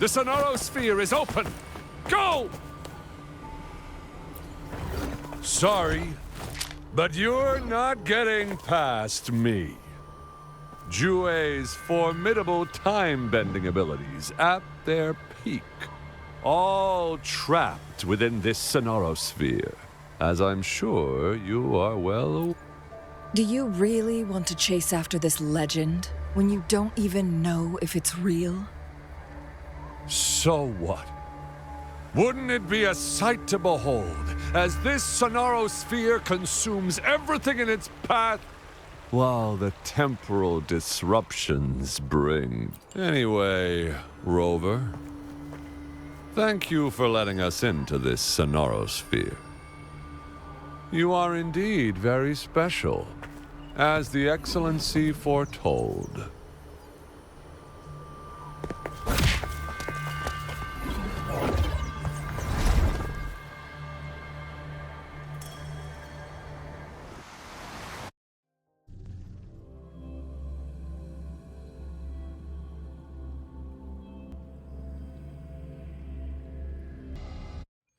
[SPEAKER 15] The Sonoro Sphere is open! Go! Sorry, but you're not getting past me. Jue's formidable time-bending abilities at their peak, all trapped within this Sonoro Sphere, as I'm sure you are well aware.
[SPEAKER 1] Do you really want to chase after this legend when you don't even know if it's real?
[SPEAKER 15] So what? Wouldn't it be a sight to behold as this Sonoro Sphere consumes everything in its path, while the temporal disruptions bring... Anyway, Rover, thank you for letting us into this Sonoro Sphere. You are indeed very special, as the Excellency foretold.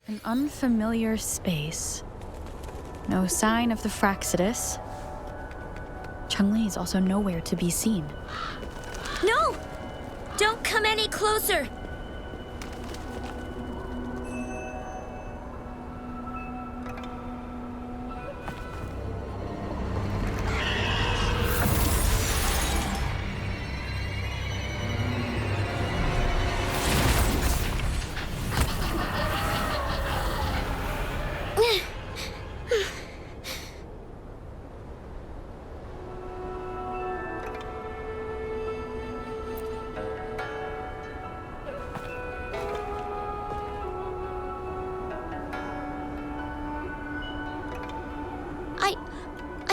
[SPEAKER 10] An unfamiliar space. No sign of the Fraxidus. Changli is also nowhere to be seen.
[SPEAKER 6] No! Don't come any closer!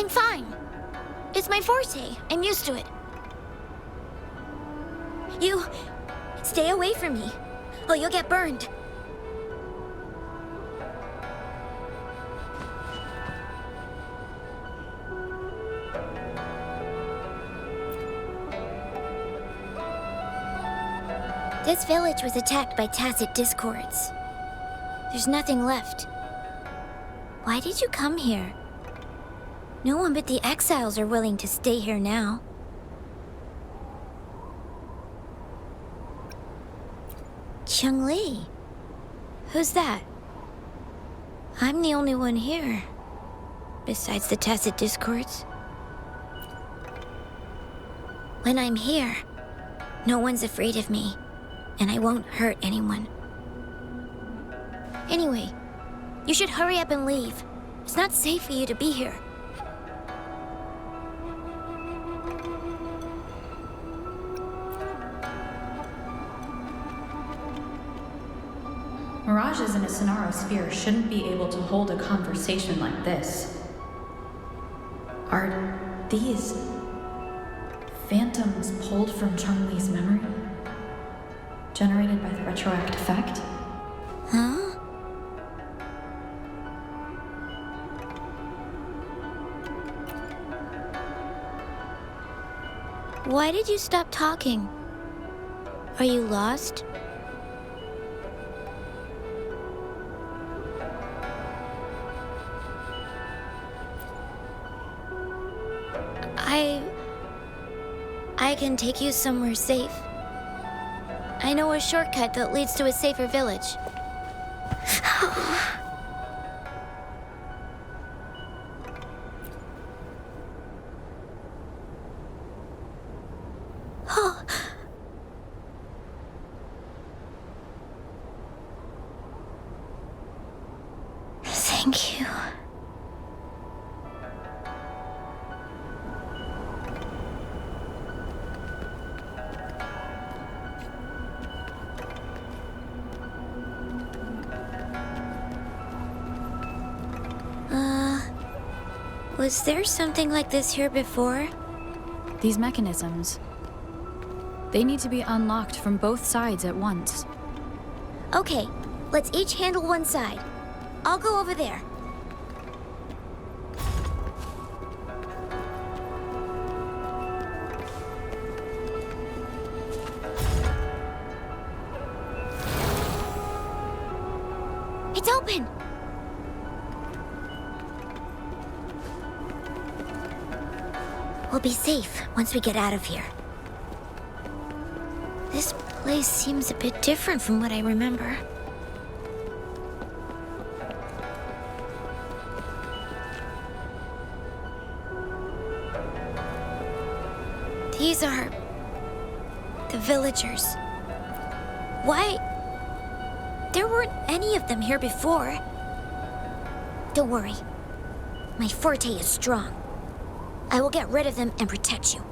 [SPEAKER 12] I'm fine. It's my forte. I'm used to it. You... stay away from me. Oh, you'll get burned. This village was attacked by tacit discords. There's nothing left. Why did you come here? No one but the exiles are willing to stay here now. Changli? Who's that? I'm the only one here, besides the tacit discords. When I'm here, no one's afraid of me, and I won't hurt anyone. Anyway, you should hurry up and leave. It's not safe for you to be here.
[SPEAKER 9] Mirages in a Sonaro sphere shouldn't be able to hold a conversation like this. Are these phantoms pulled from Changli's memory? Generated by the retroact effect?
[SPEAKER 12] Huh? Why did you stop talking? Are you lost? I can take you somewhere safe. I know a shortcut that leads to a safer village. Oh. Thank you. Was there something like this here before?
[SPEAKER 10] These mechanisms. They need to be unlocked from both sides at once.
[SPEAKER 12] Okay, let's each handle one side. I'll go over there. It's open! We'll be safe once we get out of here. This place seems a bit different from what I remember. These are the villagers. Why? There weren't any of them here before. Don't worry. My forte is strong. I will get rid of them and protect you.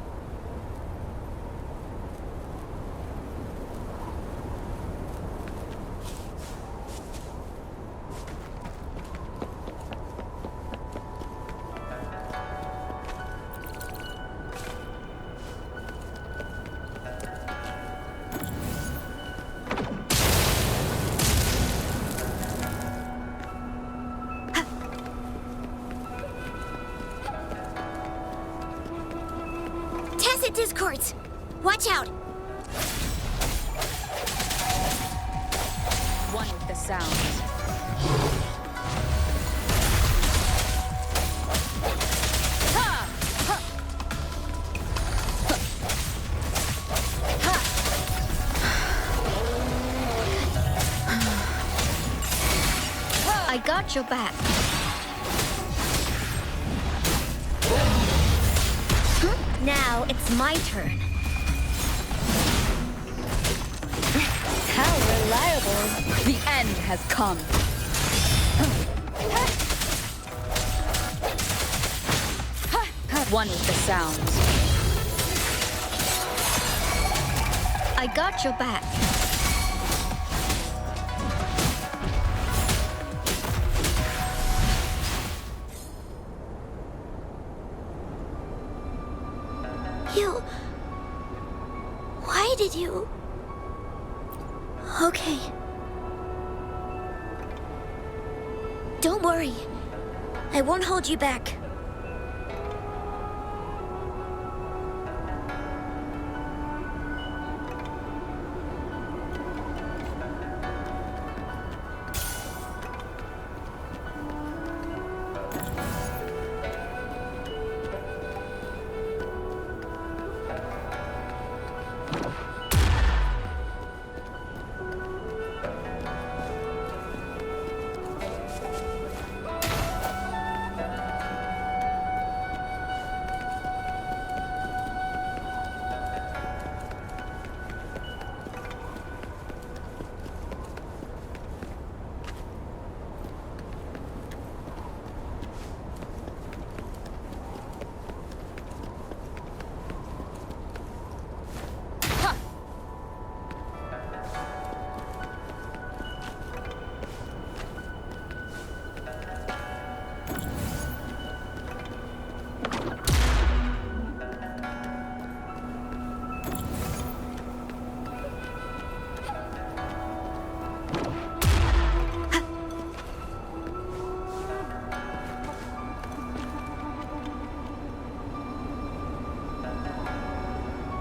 [SPEAKER 12] Discords! Watch out!
[SPEAKER 10] One with the sounds.
[SPEAKER 13] I got your back. Now it's my turn. How reliable.
[SPEAKER 1] The end has come. One with the sounds.
[SPEAKER 13] I got your back.
[SPEAKER 12] Why did you... Okay. Don't worry. I won't hold you back.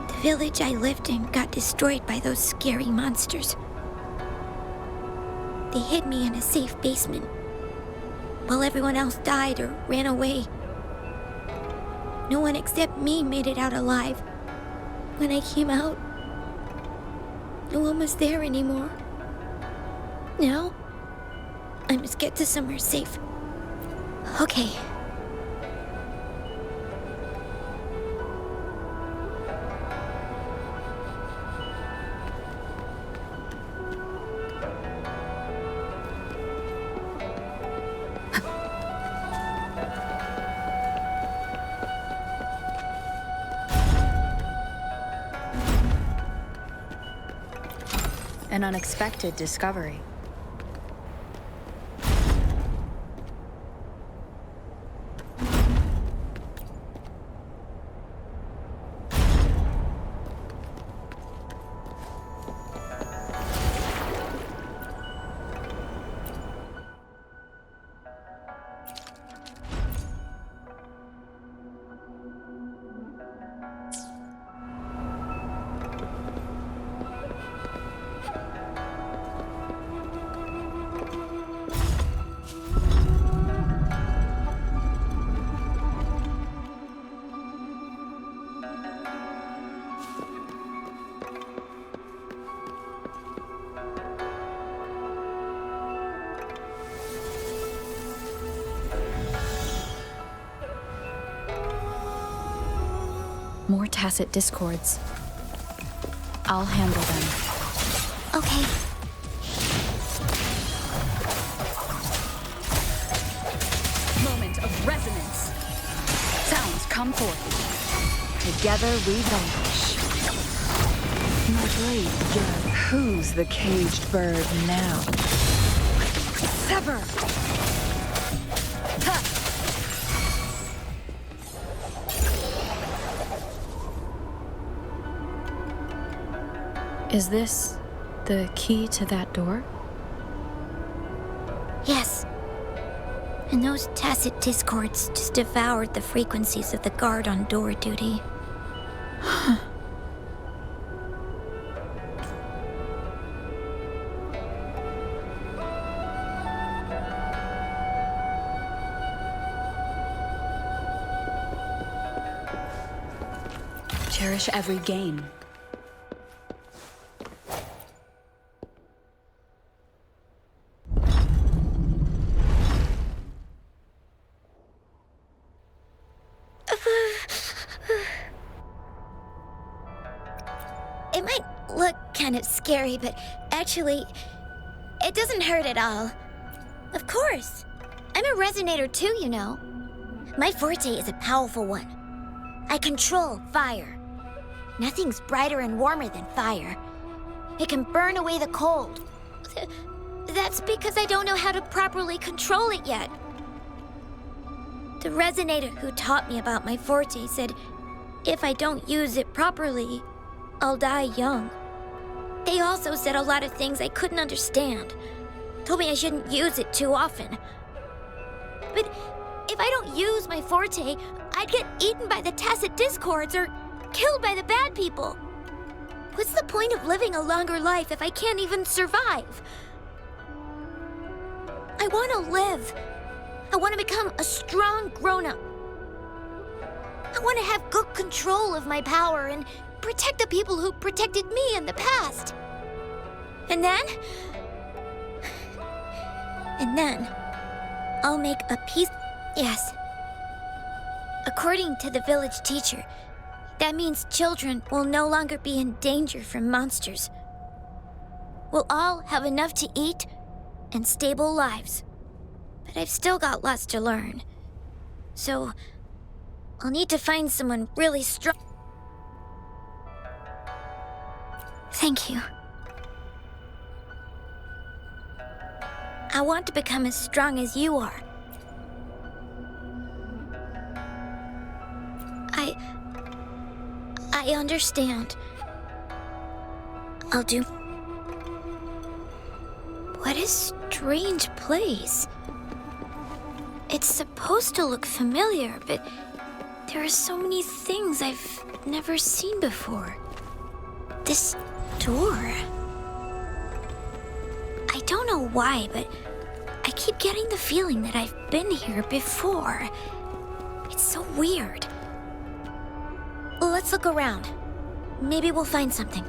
[SPEAKER 12] The village I lived in got destroyed by those scary monsters. They hid me in a safe basement, while everyone else died or ran away. No one except me made it out alive. When I came out, no one was there anymore. Now, I must get to somewhere safe. Okay.
[SPEAKER 10] An unexpected discovery. More tacit discords. I'll handle them.
[SPEAKER 12] Okay.
[SPEAKER 10] Moment of resonance. Sounds come forth. Together we vanquish.
[SPEAKER 1] My blade, Gerd. Who's the caged bird now?
[SPEAKER 10] Sever! Ha! Is this the key to that door?
[SPEAKER 12] Yes. And those tacit discords just devoured the frequencies of the guard on door duty.
[SPEAKER 10] Cherish every gain.
[SPEAKER 12] It might look kind of scary, but actually, it doesn't hurt at all. Of course. I'm a resonator too, you know. My forte is a powerful one. I control fire. Nothing's brighter and warmer than fire. It can burn away the cold. That's because I don't know how to properly control it yet. The resonator who taught me about my forte said if I don't use it properly, I'll die young. They also said a lot of things I couldn't understand. Told me I shouldn't use it too often. But if I don't use my forte, I'd get eaten by the tacit discords or killed by the bad people. What's the point of living a longer life if I can't even survive? I want to live. I want to become a strong grown-up. I want to have good control of my power and protect the people who protected me in the past. And then I'll make a peace. Yes. According to the village teacher, that means children will no longer be in danger from monsters. We'll all have enough to eat and stable lives. But I've still got lots to learn. So I'll need to find someone really strong. Thank you. I want to become as strong as you are. I understand. I'll do. What a strange place. It's supposed to look familiar, but there are so many things I've never seen before. This door. I don't know why, but I keep getting the feeling that I've been here before. It's so weird. Let's look around. Maybe we'll find something.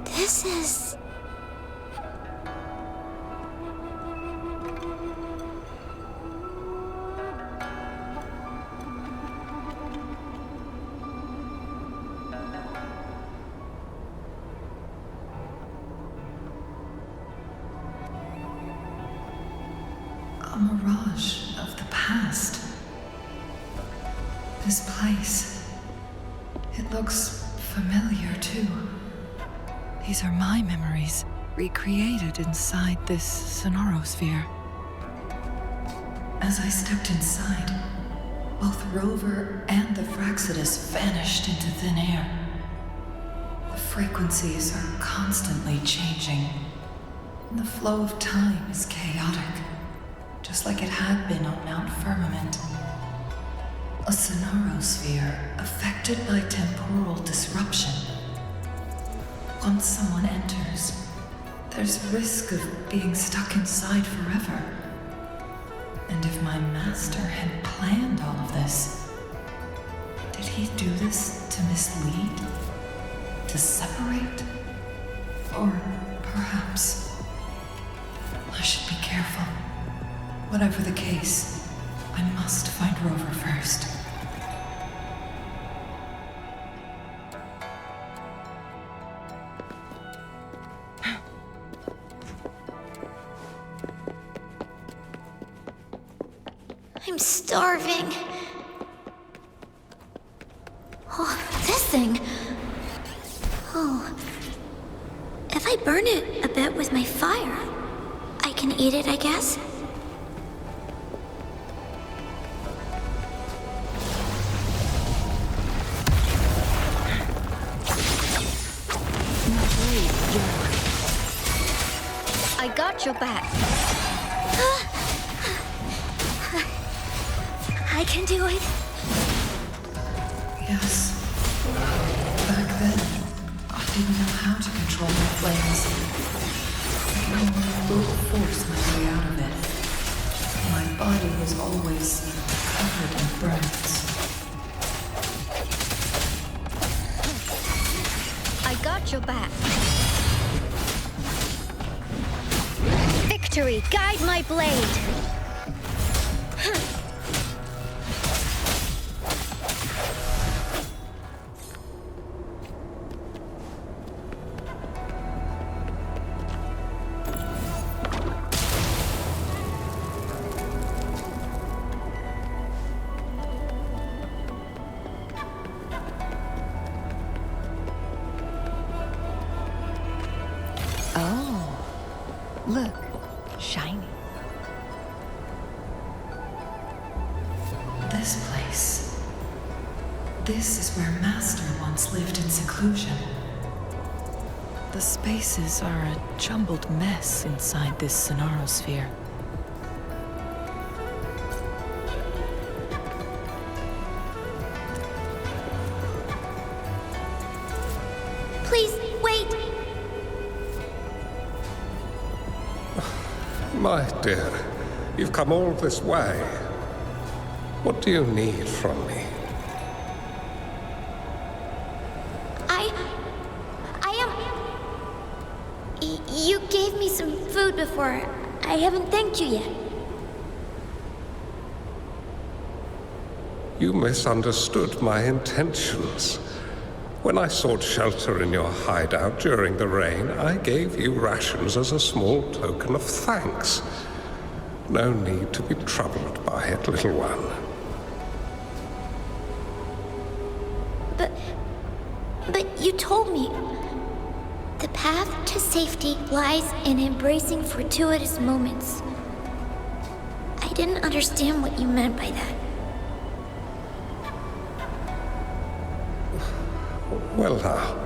[SPEAKER 12] This is...
[SPEAKER 1] a mirage of the past. This place. It looks familiar, too. These are my memories, recreated inside this Sonorosphere. As I stepped inside, both Rover and the Fraxidus vanished into thin air. The frequencies are constantly changing, and the flow of time is chaotic, just like it had been on Mount Firmament. A Sonorosphere affected by temporal disruption. Once someone enters, there's risk of being stuck inside forever. And if my master had planned all of this, did he do this to mislead? To separate? Or perhaps I should be careful. Whatever the case, I must find Rover first.
[SPEAKER 12] I'm starving. Oh, this thing. Oh. If I burn it a bit with my fire, I can eat it, I guess?
[SPEAKER 6] I got your back.
[SPEAKER 12] I can do it.
[SPEAKER 1] Yes. Back then, didn't know how to control my flames. I could only brute force my way out of it. My body was always covered in burns.
[SPEAKER 12] I got your back. Victory, guide my blade.
[SPEAKER 1] Oh, look, shiny. This place. This is where Master once lived in seclusion. The spaces are a jumbled mess inside this Sonarosphere.
[SPEAKER 12] Please, wait!
[SPEAKER 14] My dear, you've come all this way. What do you need from me?
[SPEAKER 12] You gave me some food before. I haven't thanked you yet.
[SPEAKER 14] You misunderstood my intentions. When I sought shelter in your hideout during the rain, I gave you rations as a small token of thanks. No need to be troubled by it, little one.
[SPEAKER 12] But you told me the path to safety lies in embracing fortuitous moments. I didn't understand what you meant by that.
[SPEAKER 14] Well now,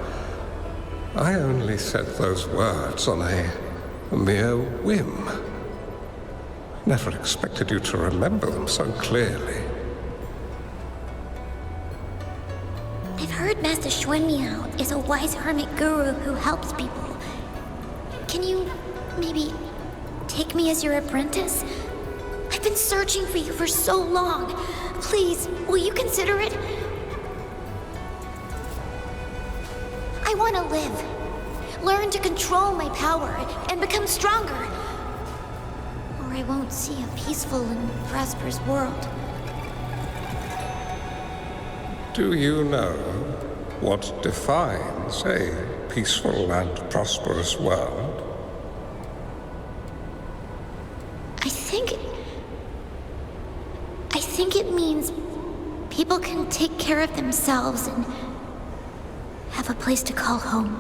[SPEAKER 14] I only said those words on a mere whim. Never expected you to remember them so clearly.
[SPEAKER 12] I've heard Master Xuanmiao is a wise hermit guru who helps people. Can you maybe take me as your apprentice? I've been searching for you for so long. Please, will you consider it? I want to live, learn to control my power, and become stronger. Or I won't see a peaceful and prosperous world.
[SPEAKER 14] Do you know what defines a peaceful and prosperous world?
[SPEAKER 12] I think it means people can take care of themselves and have a place to call home.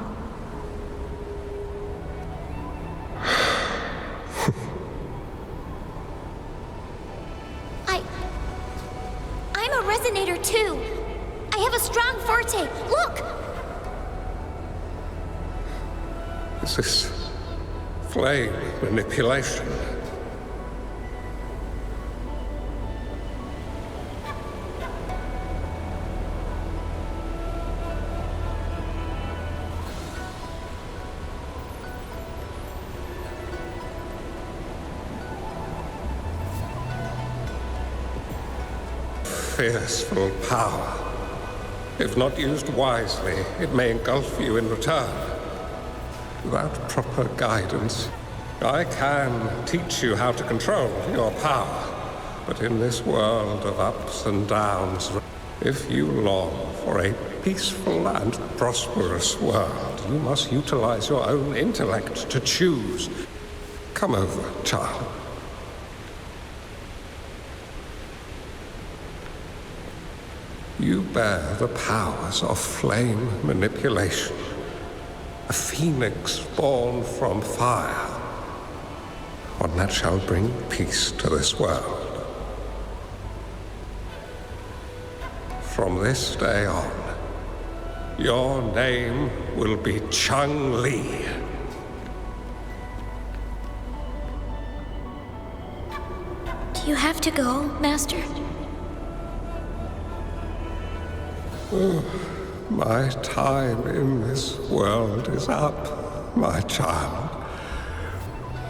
[SPEAKER 12] I'm a resonator too. I have a strong forte. Look!
[SPEAKER 14] Is this flame manipulation? Fearful power. If not used wisely, it may engulf you in return. Without proper guidance, I can teach you how to control your power. But in this world of ups and downs, if you long for a peaceful and prosperous world, you must utilize your own intellect to choose. Come over, child. You bear the powers of flame manipulation, a phoenix born from fire, one that shall bring peace to this world. From this day on, your name will be Changli.
[SPEAKER 12] Do you have to go, Master?
[SPEAKER 14] My time in this world is up, my child.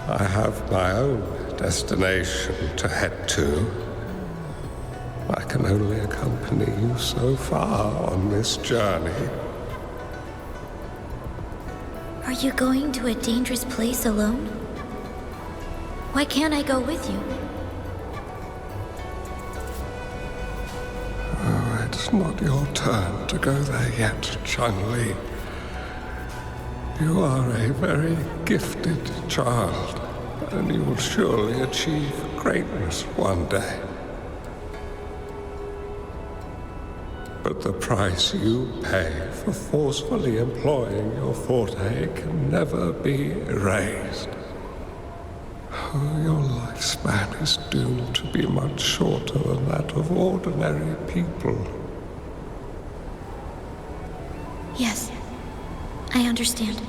[SPEAKER 14] I have my own destination to head to. I can only accompany you so far on this journey.
[SPEAKER 12] Are you going to a dangerous place alone? Why can't I go with you?
[SPEAKER 14] Oh, it's not your turn to go there yet, Changli. You are a very gifted child, and you will surely achieve greatness one day. But the price you pay for forcefully employing your forte can never be erased. Oh, your lifespan is doomed to be much shorter than that of ordinary people.
[SPEAKER 12] Yes, I understand.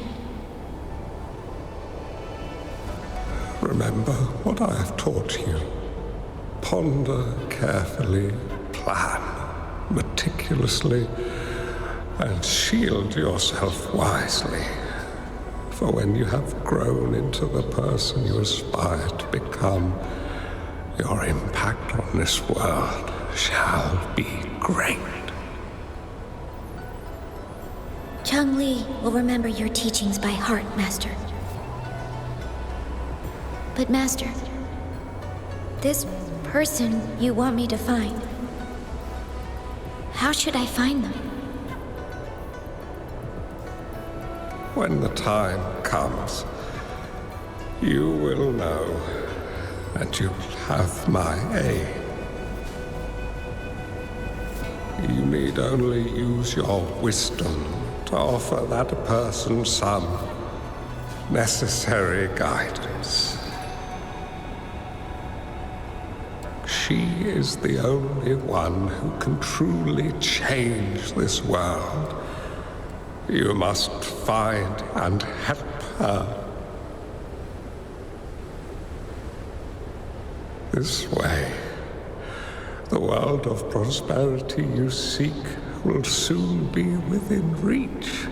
[SPEAKER 14] Remember what I have taught you. Ponder carefully, plan meticulously, and shield yourself wisely. For when you have grown into the person you aspire to become, your impact on this world shall be great.
[SPEAKER 12] Changli will remember your teachings by heart, Master. But Master, this person you want me to find, how should I find them?
[SPEAKER 14] When the time comes, you will know, and you will have my aid. You need only use your wisdom to offer that person some necessary guidance. She is the only one who can truly change this world. You must find and help her. This way, the world of prosperity you seek will soon be within reach.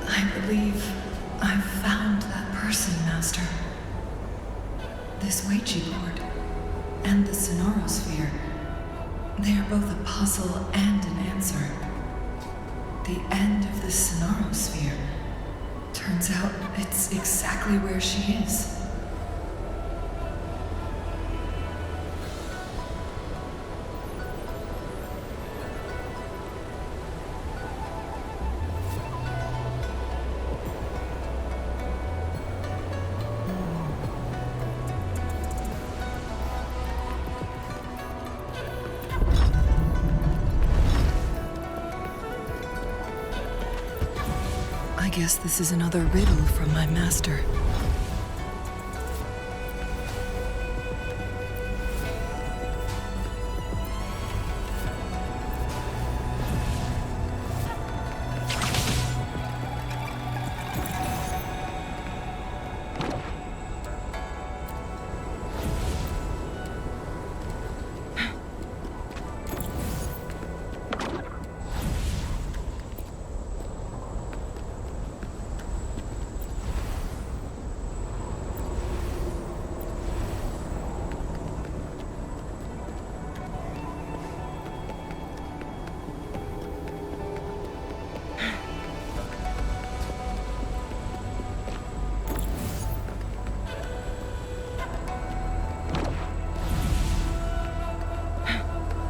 [SPEAKER 1] I believe I've found that person, Master. This Weiqi board and the Sonorosphere, they are both a puzzle and an answer. The end of the Sonorosphere. Turns out it's exactly where she is. I guess this is another riddle from my master.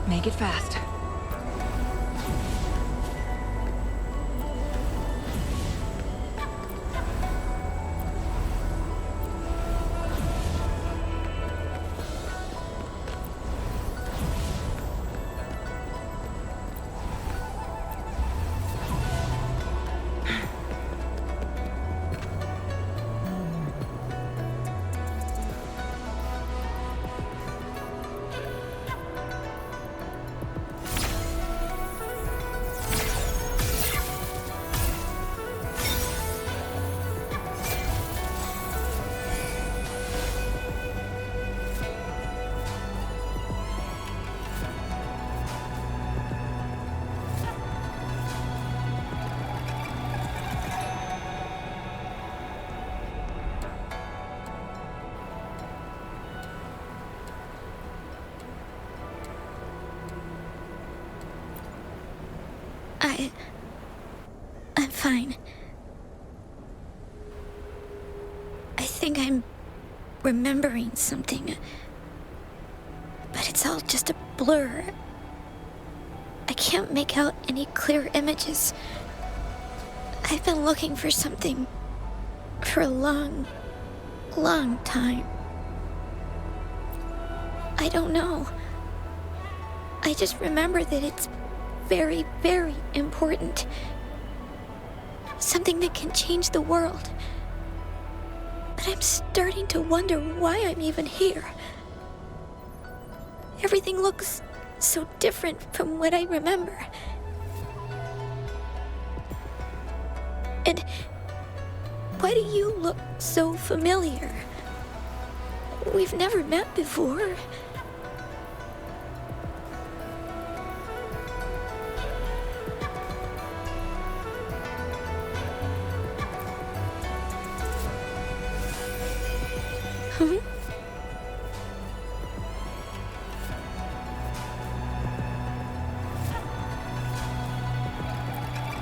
[SPEAKER 1] Make it fast.
[SPEAKER 12] I'm fine. I think I'm remembering something. But it's all just a blur. I can't make out any clear images. I've been looking for something for a long time. I don't know. I just remember that it's very, very important. Something that can change the world. But I'm starting to wonder why I'm even here. Everything looks so different from what I remember. And why do you look so familiar? We've never met before.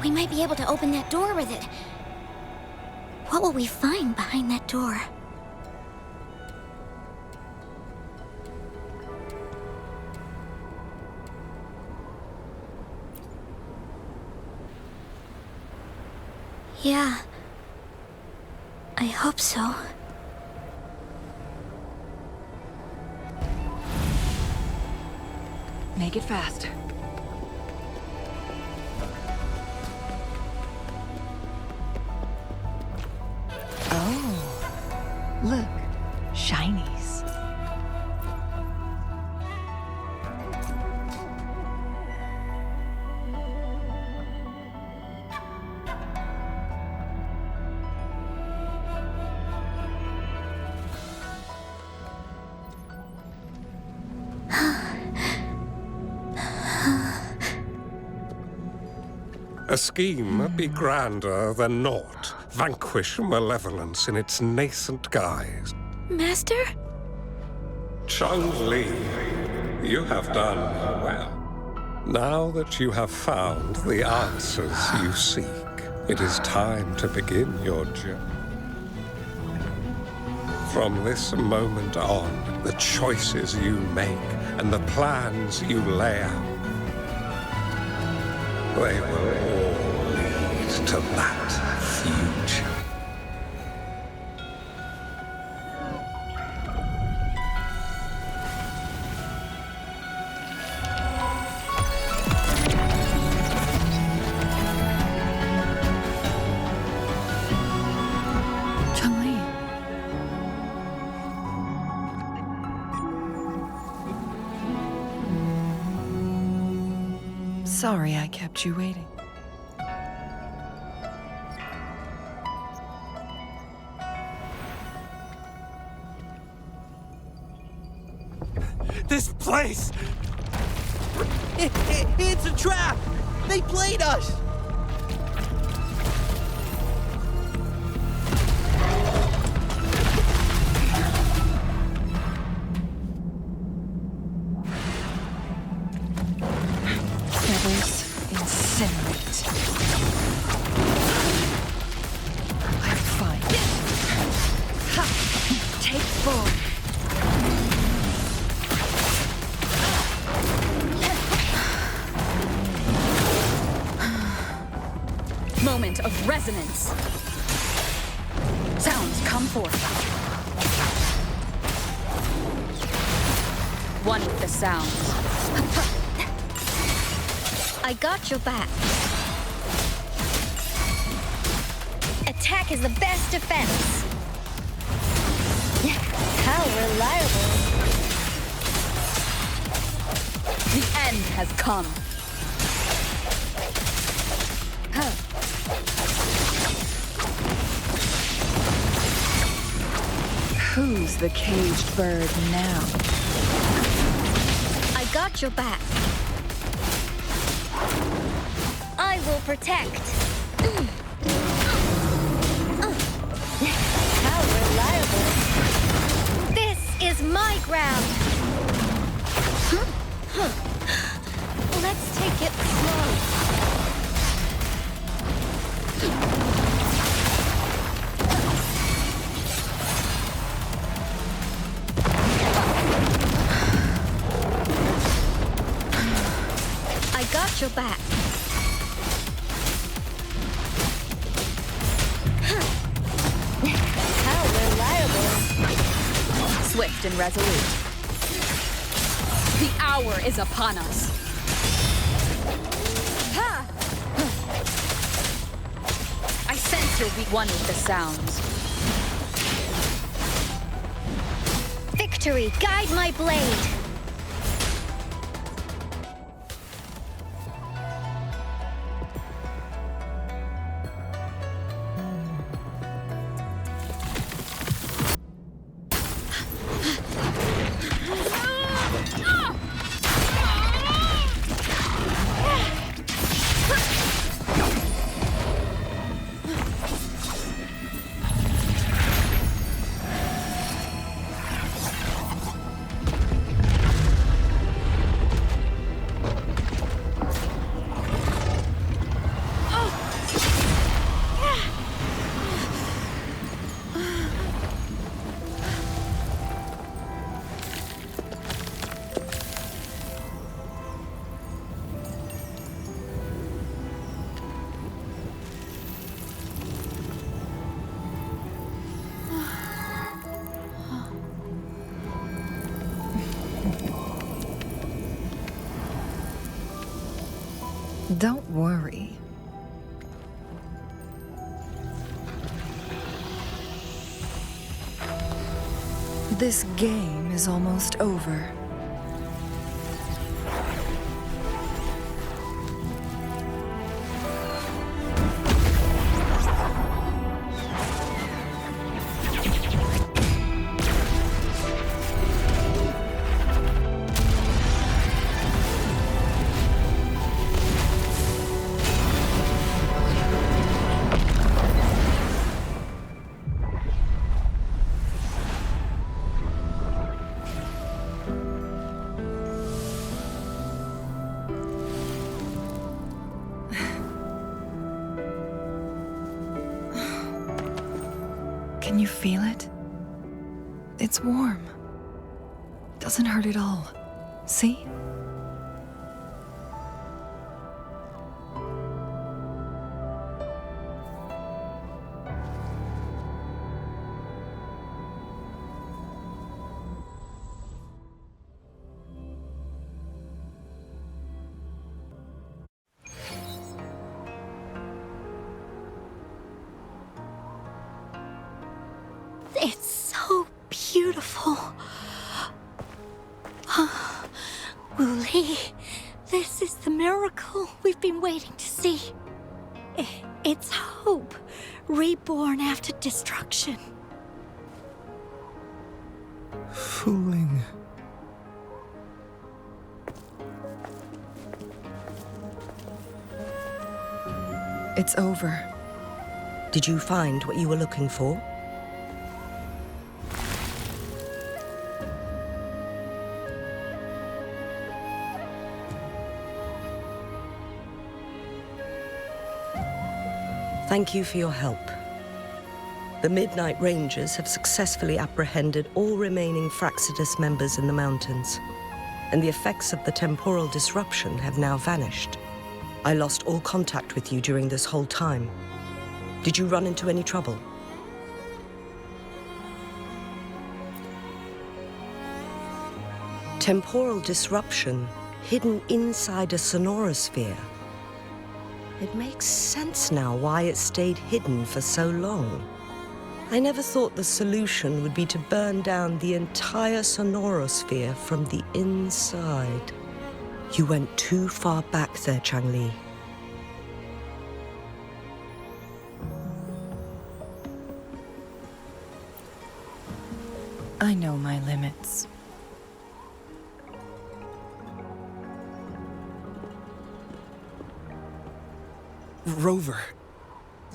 [SPEAKER 12] We might be able to open that door with it. What will we find behind that door? Yeah. I hope so.
[SPEAKER 1] Make it fast. Oh, look, shinies.
[SPEAKER 14] A scheme be grander than naught. Vanquish malevolence in its nascent guise.
[SPEAKER 12] Master?
[SPEAKER 14] Changli, you have done well. Now that you have found the answers you seek, it is time to begin your journey. From this moment on, the choices you make and the plans you lay out, they will all lead to that future.
[SPEAKER 1] Changli. Sorry I kept you waiting.
[SPEAKER 7] This place! It's a trap! They played us!
[SPEAKER 1] Feathers incinerate. I'm fine. Ha! Take form.
[SPEAKER 10] Moment of resonance. Sounds come forth. One with the sounds.
[SPEAKER 12] I got your back. Attack is the best defense. How reliable.
[SPEAKER 10] The end has come.
[SPEAKER 1] Who's the caged bird now?
[SPEAKER 12] I got your back. I will protect. How reliable. This is my ground. Let's take it slow.
[SPEAKER 16] steadfast and resolute. The hour is upon us. Ha! I sense you'll be one with the sounds.
[SPEAKER 12] Victory, guide my blade!
[SPEAKER 1] Don't worry. This game is almost over. Can you feel it? It's warm. Doesn't hurt at all. See?
[SPEAKER 13] It's so beautiful. Wooly, this is the miracle we've been waiting to see. It's hope, reborn after destruction.
[SPEAKER 11] Fooling.
[SPEAKER 1] It's over.
[SPEAKER 8] Did you find what you were looking for? Thank you for your help. The Midnight Rangers have successfully apprehended all remaining Fraxidus members in the mountains, and the effects of the temporal disruption have now vanished. I lost all contact with you during this whole time. Did you run into any trouble? Temporal disruption hidden inside a sonorosphere. It makes sense now why it stayed hidden for so long. I never thought the solution would be to burn down the entire sonorosphere from the inside. You went too far back there, Changli.
[SPEAKER 1] I know my limits.
[SPEAKER 11] Rover.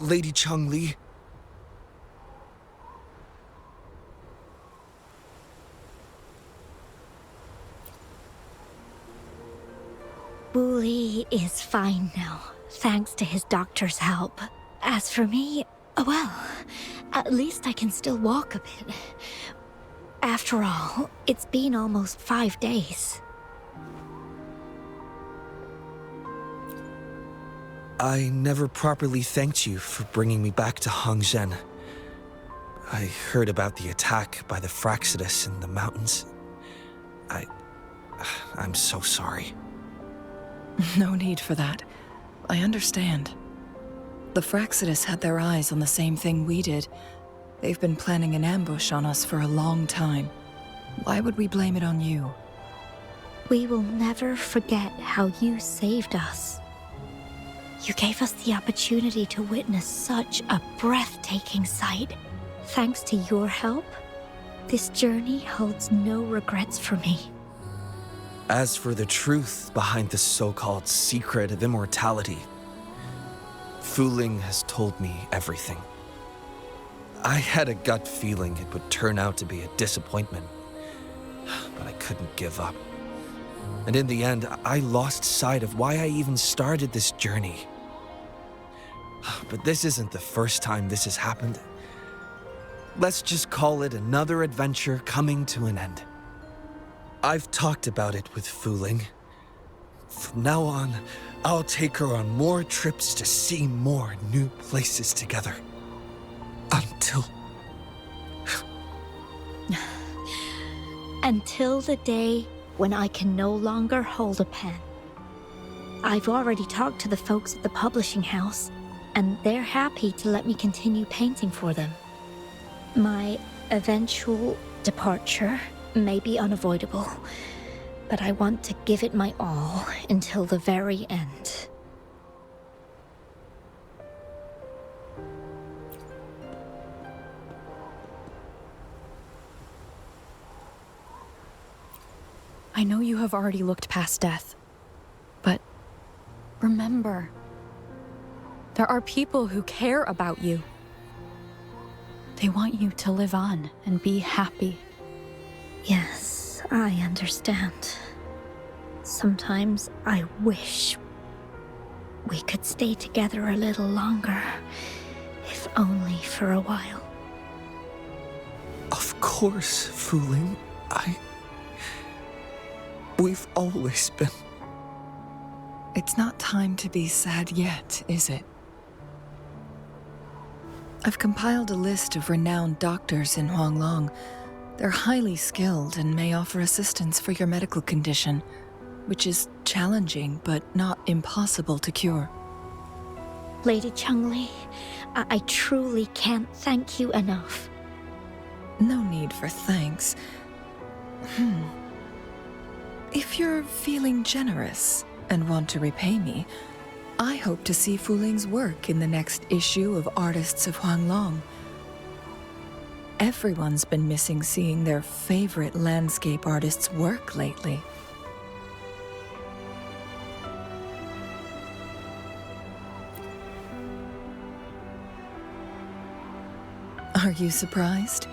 [SPEAKER 11] Lady Changli.
[SPEAKER 13] Wooly is fine now, thanks to his doctor's help. As for me, well, at least I can still walk a bit. After all, it's been almost 5 days.
[SPEAKER 4] I never properly thanked you for bringing me back to Hongzhen. I heard about the attack by the Fraxidus in the mountains. I'm so sorry.
[SPEAKER 1] No need for that. I understand. The Fraxidus had their eyes on the same thing we did. They've been planning an ambush on us for a long time. Why would we blame it on you?
[SPEAKER 13] We will never forget how you saved us. You gave us the opportunity to witness such a breathtaking sight. Thanks to your help, this journey holds no regrets for me.
[SPEAKER 4] As for the truth behind the so-called secret of immortality, Wuthering has told me everything. I had a gut feeling it would turn out to be a disappointment, but I couldn't give up. And in the end, I lost sight of why I even started this journey. But this isn't the first time this has happened. Let's just call it another adventure coming to an end. I've talked about it with Wuthering. From now on, I'll take her on more trips to see more new places together.
[SPEAKER 13] Until the day when I can no longer hold a pen. I've already talked to the folks at the publishing house, and they're happy to let me continue painting for them. My eventual departure may be unavoidable, but I want to give it my all until the very end.
[SPEAKER 10] I know you have already looked past death, but remember, there are people who care about you. They want you to live on and be happy.
[SPEAKER 13] Yes, I understand. Sometimes I wish we could stay together a little longer, if only for a while.
[SPEAKER 11] Of course, Wuthering. We've always been...
[SPEAKER 1] It's not time to be sad yet, is it? I've compiled a list of renowned doctors in Huanglong. They're highly skilled and may offer assistance for your medical condition, which is challenging but not impossible to cure.
[SPEAKER 13] Lady Changli, I truly can't thank you enough.
[SPEAKER 1] No need for thanks. If you're feeling generous and want to repay me, I hope to see Wuthering's work in the next issue of Artists of Huanglong. Everyone's been missing seeing their favorite landscape artists work lately. Are you surprised?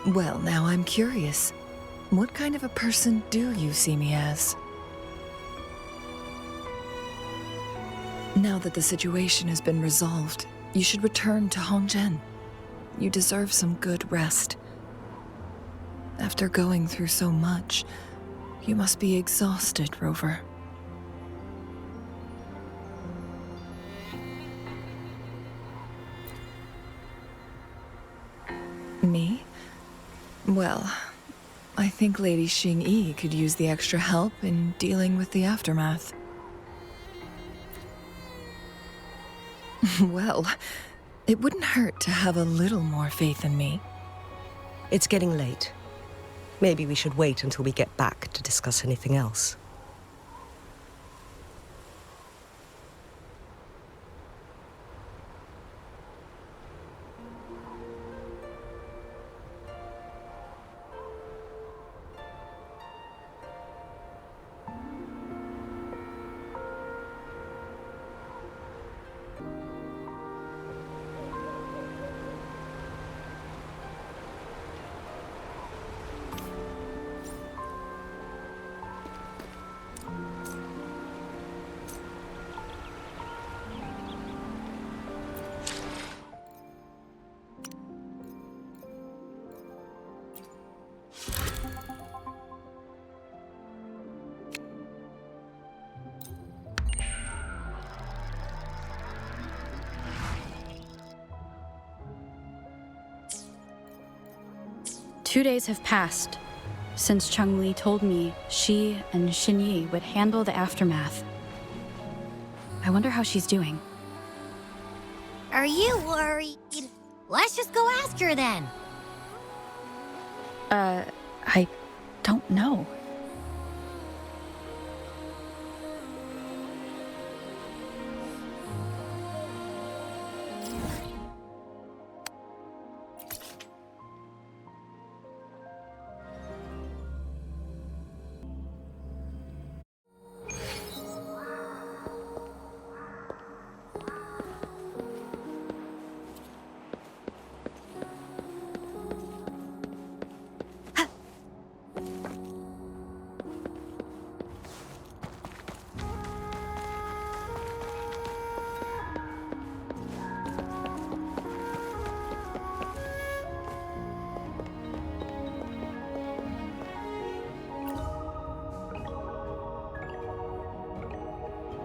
[SPEAKER 1] Well, now I'm curious. What kind of a person do you see me as? Now that the situation has been resolved, you should return to Hongzhen. You deserve some good rest. After going through so much, you must be exhausted, Rover. Me? Well, I think Lady Xingyi could use the extra help in dealing with the aftermath. Well, it wouldn't hurt to have a little more faith in me.
[SPEAKER 8] It's getting late. Maybe we should wait until we get back to discuss anything else.
[SPEAKER 9] 2 days have passed since Changli told me she and Xinyi would handle the aftermath. I wonder how she's doing.
[SPEAKER 5] Are you worried? Let's just go ask her then.
[SPEAKER 9] I don't know.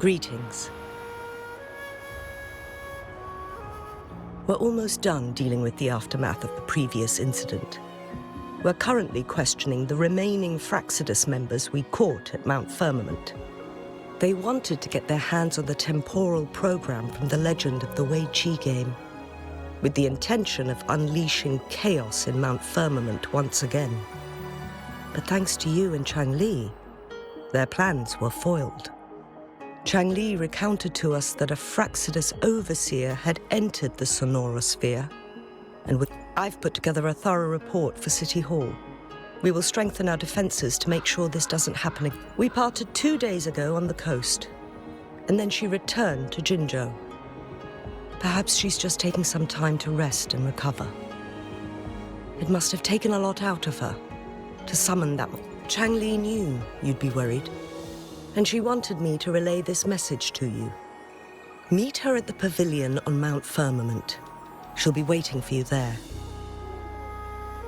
[SPEAKER 8] Greetings. We're almost done dealing with the aftermath of the previous incident. We're currently questioning the remaining Fraxidus members we caught at Mount Firmament. They wanted to get their hands on the temporal program from the legend of the Wei Qi game, with the intention of unleashing chaos in Mount Firmament once again. But thanks to you and Changli, their plans were foiled. Changli recounted to us that a Fraxidus overseer had entered the Sonorosphere, and I've put together a thorough report for City Hall. We will strengthen our defenses to make sure this doesn't happen again. We parted 2 days ago on the coast, and then she returned to Jinzhou. Perhaps she's just taking some time to rest and recover. It must have taken a lot out of her to summon that. Changli knew you'd be worried, and she wanted me to relay this message to you. Meet her at the pavilion on Mount Firmament. She'll be waiting for you there.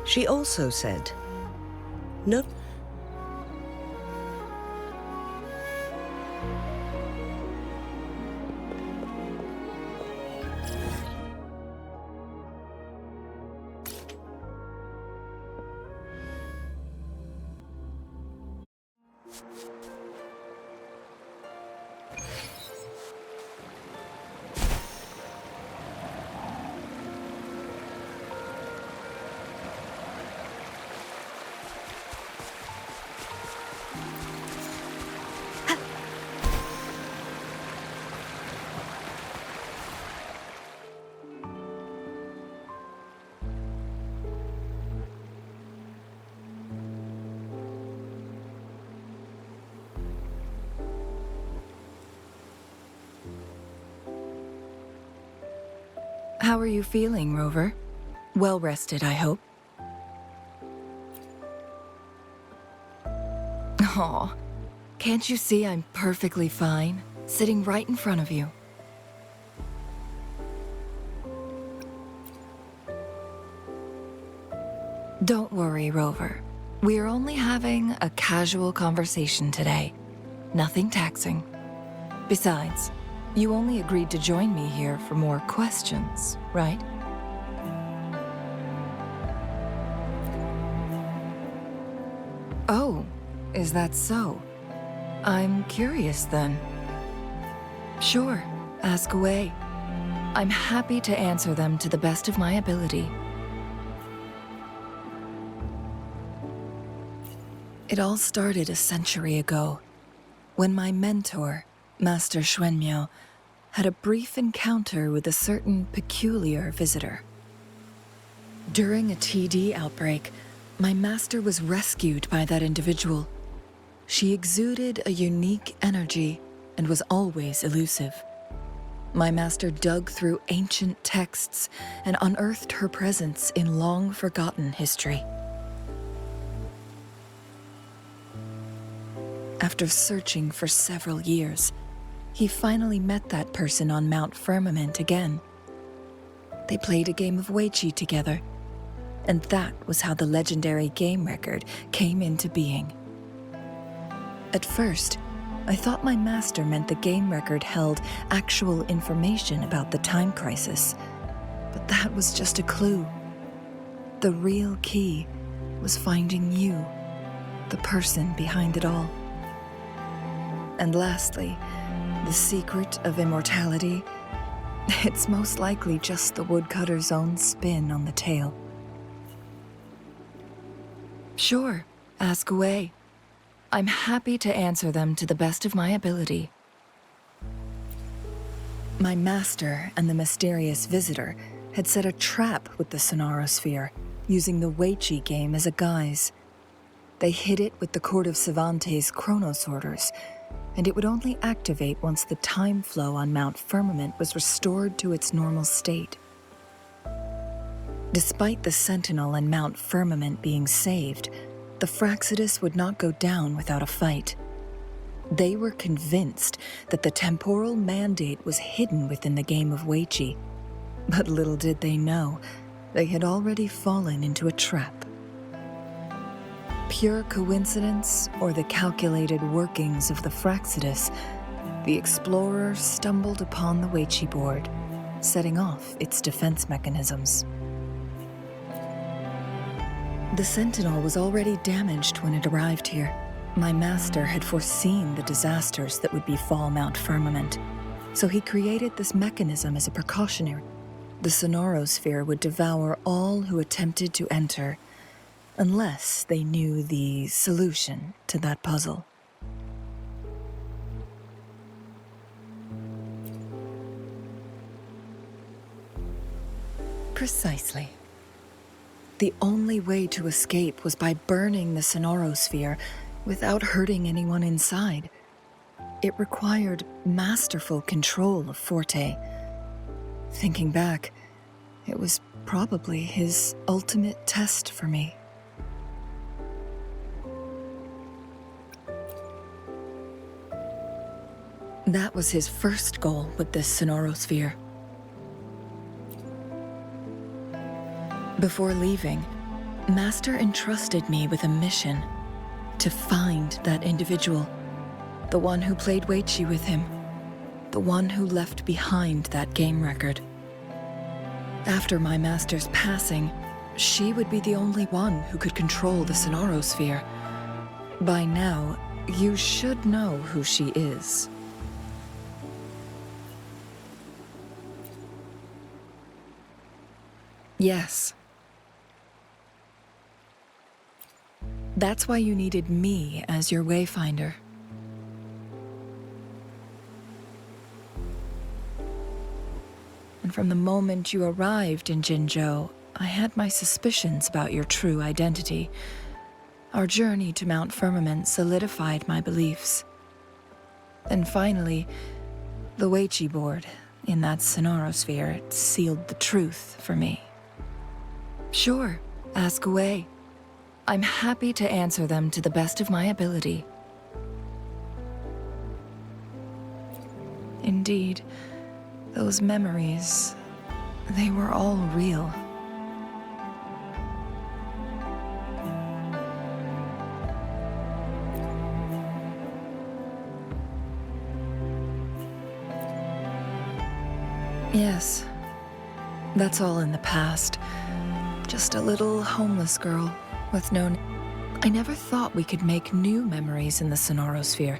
[SPEAKER 8] She also said, no.
[SPEAKER 1] How are you feeling, Rover? Well rested, I hope. Aw, can't you see I'm perfectly fine, sitting right in front of you? Don't worry, Rover. We're only having a casual conversation today. Nothing taxing. Besides, you only agreed to join me here for more questions, right? Oh, is that so? I'm curious then. Sure, ask away. I'm happy to answer them to the best of my ability. It all started a century ago, when my mentor, Master Xuanmiao, had a brief encounter with a certain peculiar visitor. During a TD outbreak, my master was rescued by that individual. She exuded a unique energy and was always elusive. My master dug through ancient texts and unearthed her presence in long-forgotten history. After searching for several years, he finally met that person on Mount Firmament again. They played a game of Weiqi together, and that was how the legendary game record came into being. At first, I thought my master meant the game record held actual information about the time crisis, but that was just a clue. The real key was finding you, the person behind it all. And lastly, the secret of immortality, it's most likely just the woodcutter's own spin on the tale. Sure, ask away. I'm happy to answer them to the best of my ability. My master and the mysterious visitor had set a trap with the Sonarosphere, using the Weiqi game as a guise. They hid it with the Court of Cervantes' Chronos orders, and it would only activate once the time flow on Mount Firmament was restored to its normal state. Despite the Sentinel and Mount Firmament being saved, the Fractsidus would not go down without a fight. They were convinced that the temporal mandate was hidden within the game of Weiqi, but little did they know, they had already fallen into a trap. Pure coincidence or the calculated workings of the Fractsidus, the explorer stumbled upon the Weiqi board, setting off its defense mechanisms. The Sentinel was already damaged when it arrived here. My master had foreseen the disasters that would befall Mount Firmament, so he created this mechanism as a precautionary. The Sonarosphere would devour all who attempted to enter, unless they knew the solution to that puzzle. Precisely. The only way to escape was by burning the Sonarosphere without hurting anyone inside. It required masterful control of Forte. Thinking back, it was probably his ultimate test for me. That was his first goal with this Sonarosphere. Before leaving, Master entrusted me with a mission to find that individual, the one who played Weiqi with him, the one who left behind that game record. After my master's passing, she would be the only one who could control the Sonarosphere. By now, you should know who she is. Yes. That's why you needed me as your wayfinder. And from the moment you arrived in Jinzhou, I had my suspicions about your true identity. Our journey to Mount Firmament solidified my beliefs. And finally, the Weiqi board in that Sonarosphere sealed the truth for me. Sure, ask away. I'm happy to answer them to the best of my ability. Indeed, those memories, they were all real. Yes, that's all in the past. Just a little homeless girl with no name. I never thought we could make new memories in the Sonarosphere,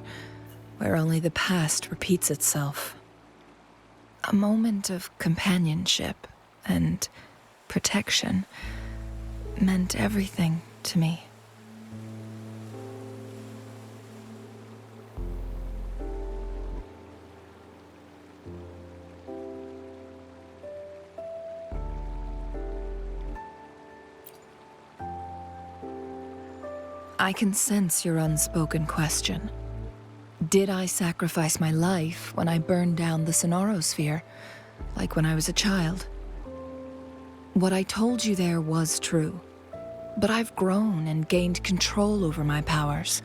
[SPEAKER 1] where only the past repeats itself. A moment of companionship and protection meant everything to me. I can sense your unspoken question. Did I sacrifice my life when I burned down the Sonarosphere, like when I was a child? What I told you there was true, but I've grown and gained control over my powers.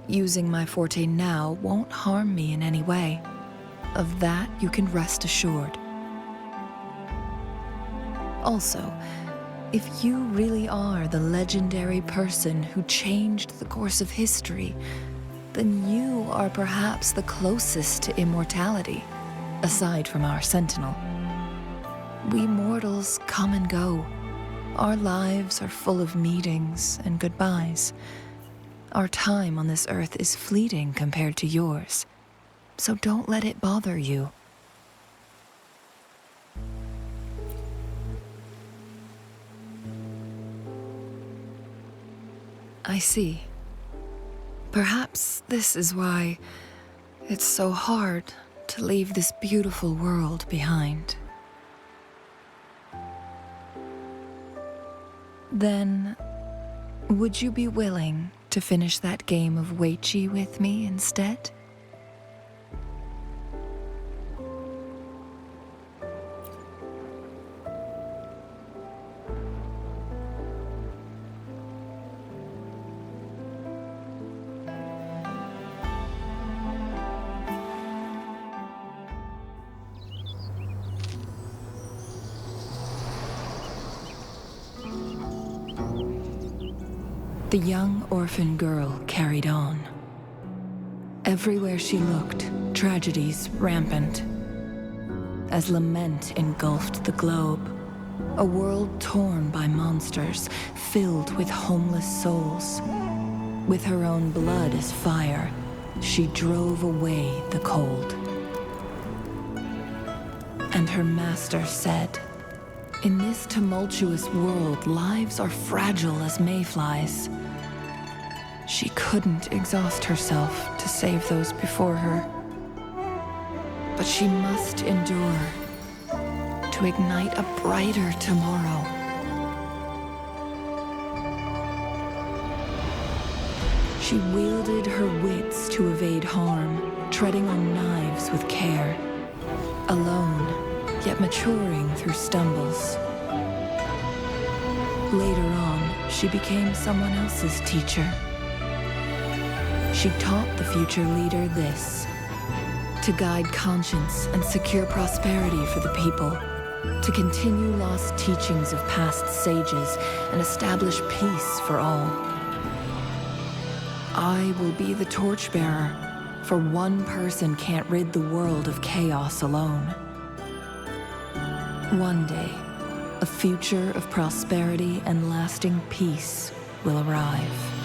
[SPEAKER 1] Using my forte now won't harm me in any way. Of that you can rest assured. Also, if you really are the legendary person who changed the course of history, then you are perhaps the closest to immortality, aside from our Sentinel. We mortals come and go, Our lives are full of meetings and goodbyes. Our time on this earth is fleeting compared to yours, so don't let it bother you. I see. Perhaps this is why it's so hard to leave this beautiful world behind. Then, would you be willing to finish that game of Weiqi with me instead? The young orphan girl carried on. Everywhere she looked, tragedies rampant. As lament engulfed the globe, a world torn by monsters, filled with homeless souls. With her own blood as fire, she drove away the cold. And her master said, "In this tumultuous world, lives are fragile as mayflies." She couldn't exhaust herself to save those before her. But she must endure to ignite a brighter tomorrow. She wielded her wits to evade harm, treading on knives with care. Alone, yet maturing through stumbles. Later on, she became someone else's teacher. She taught the future leader this: to guide conscience and secure prosperity for the people, to continue lost teachings of past sages and establish peace for all. I will be the torchbearer, for one person can't rid the world of chaos alone. One day, a future of prosperity and lasting peace will arrive.